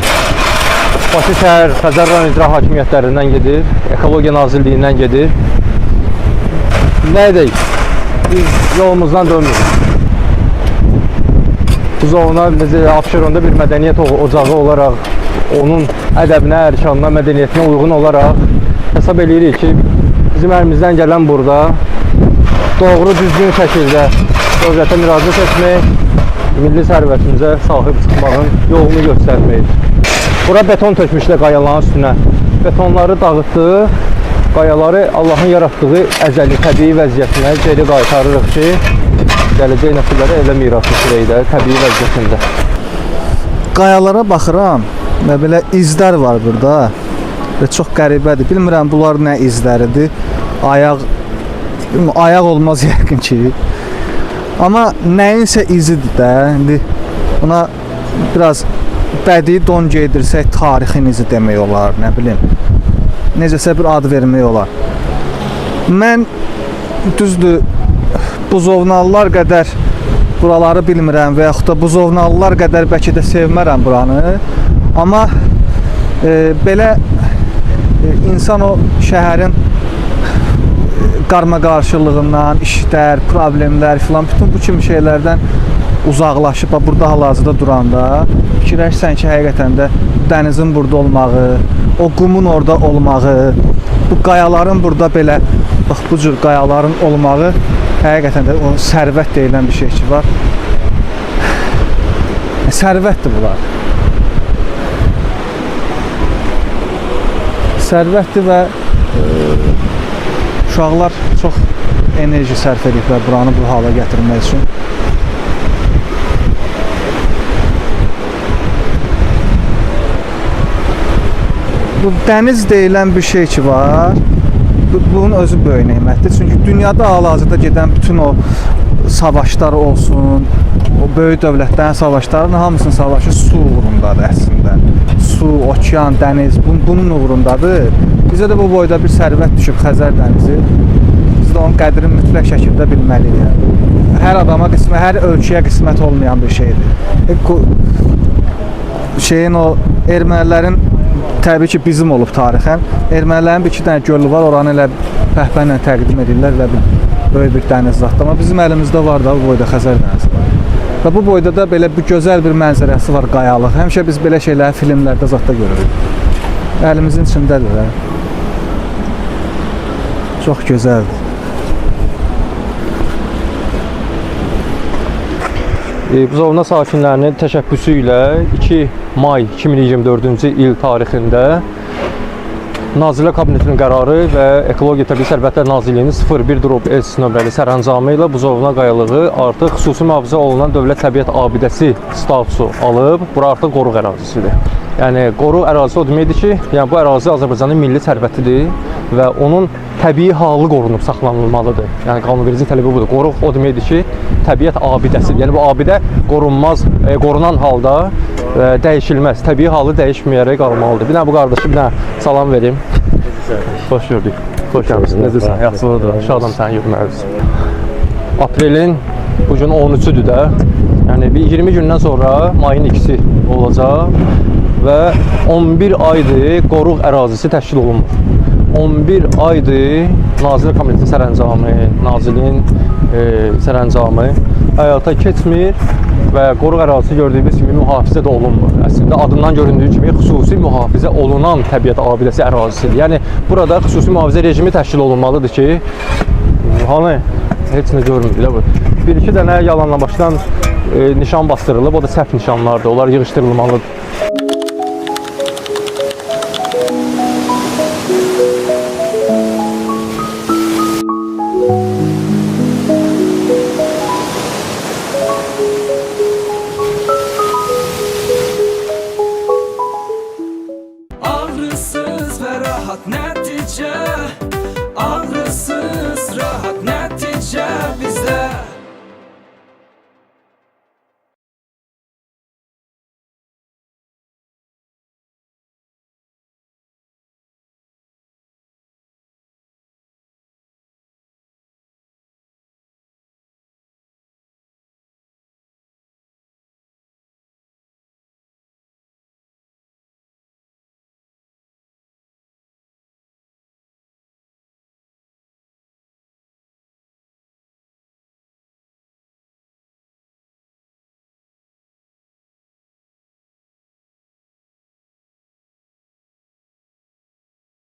Bakı şəhər Xəzər rayon icra hakimiyyətlərindən gedir, Ekologiya Nazirliyindən gedir. Nə edək? Biz yolumuzdan dönmürük. Bu zona Abşeronda bir mədəniyyət ocağı olaraq, onun ədəbinə, ərkanına, mədəniyyətinə uyğun olaraq hesab edirik ki, bizim əlimizdən gələn burada doğru, düzgün şəkildə dövlətə müraciət etmək, milli sərvətimizə sahib çıxmağın yolunu göstərməkdir. Bura beton tökmüşlər qayaların üstünə. Betonları dağıtdıq, qayaları Allahın yaratdığı əzəli təbii vəziyyətinə geri qaytarırıq ki, gələcək nəsillərə elə miras etdirək də, təbii vəziyyətində.
Qayalara baxıram və belə izlər var burada və çox qəribədir. Bilmirəm bunlar nə izləridir. Ayaq olmaz yəqin ki. Amma nəyinsə izidir də. İndi buna biraz bədii don geydirsək tarixin izi demək olar, nə bilim. Necəsə bir ad vermək olar. Mən düzdür buzovnalılar qədər buraları bilmirəm və yaxud da buzovnalılar qədər bəlkə də sevmərəm buranı. Amma belə insan o şəhərin qarmaqarışılığından, işlər, problemlər filan bütün bu kimi şeylərdən uzaqlaşıb burada hal-hazırda duranda fikirləşsən ki, həqiqətən də dənizin burada olmağı, o qumun orada olmağı, bu qayaların burada belə bax bu cür qayaların olmağı həqiqətən də o sərvət deyilən bir şey ki var. Sərvətdir bunlar. Sərvətdir və uşaqlar çox enerji sərf ediblər buranı bu hala gətirmək üçün. Bu dəniz deyilən bir şey ki var. bunun özü böyük nemətdir. Çünki dünyada hal-hazırda gedən bütün o savaşlar olsun, o böyük dövlətlərin savaşlarının hamısının savaşı su uğrundadır əslində. Su, okean, dəniz bunun uğrundadır. Bizə də bu boyda bir sərvət düşüb Xəzər dənizi. Biz də onun qədrini mütləq şəkildə bilməliyik. Hər adama qismət, hər ölkəyə qismət olmayan bir şeydir. Şeyin o ermənilərin təbii ki bizim olub tarixən. Ermənilərin bir iki dənə gölü var, oranı elə pəhpənlə təqdim edirlər və böyük bir dəniz zadı. Amma bizim əlimizdə var da bu boyda Xəzər dənizi var. Və bu boyda da belə bir gözəl bir mənzərəsi var, qayalıq. Həmişə biz belə şeyləri filmlərdə zətdə görürük. Əlimizin içindədir. Çox gözəldir.
Buzovna sakinlərinin təşəbbüsü ilə 2 may 2024-cü il tarixində Nazirlər Kabinetinin qərarı və Ekologiya Təbii Sərvətlər Nazirliyinin 01/S nömrəli sərəncamı ilə Buzovna qayalığı artıq xüsusi mühafizə olunan dövlət təbiət abidəsi statusu alıb. Bura artıq qoruq ərazisidir. Yəni qoruq ərazisi o deməkdir ki, yəni bu ərazi Azərbaycanın milli sərvətidir və onun təbii halı qorunub saxlanılmalıdır. Yəni qanunverici tələbi budur. Qoruq o deməkdir ki, təbiət abidəsidir. Yəni bu abidə qorunan halda dəyişilməz, təbii halı dəyişməyərək qalmalıdır. Bir dənə bu qardaşı bir dənə salam verim. Xoş gördük. Xoş gəlmisiniz. Necəsən? Yaxşıdır. Şadam səni görməyiniz. Aprelin bu gün 13-üdür də. Yəni bir 20 gündən sonra mayın 2-si olacaq və 11 aydır qoruq ərazisi təşkil olunmur. 11 aydır Nazirlər Kabinetinin sərəncamı, Nazirliyin sərəncamı həyata keçmir və qoruq ərazisi gördüyümüz kimi mühafizə də olunmur. Əslində adından göründüyü kimi xüsusi mühafizə olunan təbiət abidəsi ərazisidir. Yəni burada xüsusi mühafizə rejimi təşkil olunmalıdır ki, hani heç nə görmürük bu. Bir-iki dənə yalanla başdan nişan bastırılıb, o da səhv nişanlardır. Onlar yığışdırılmalıdır.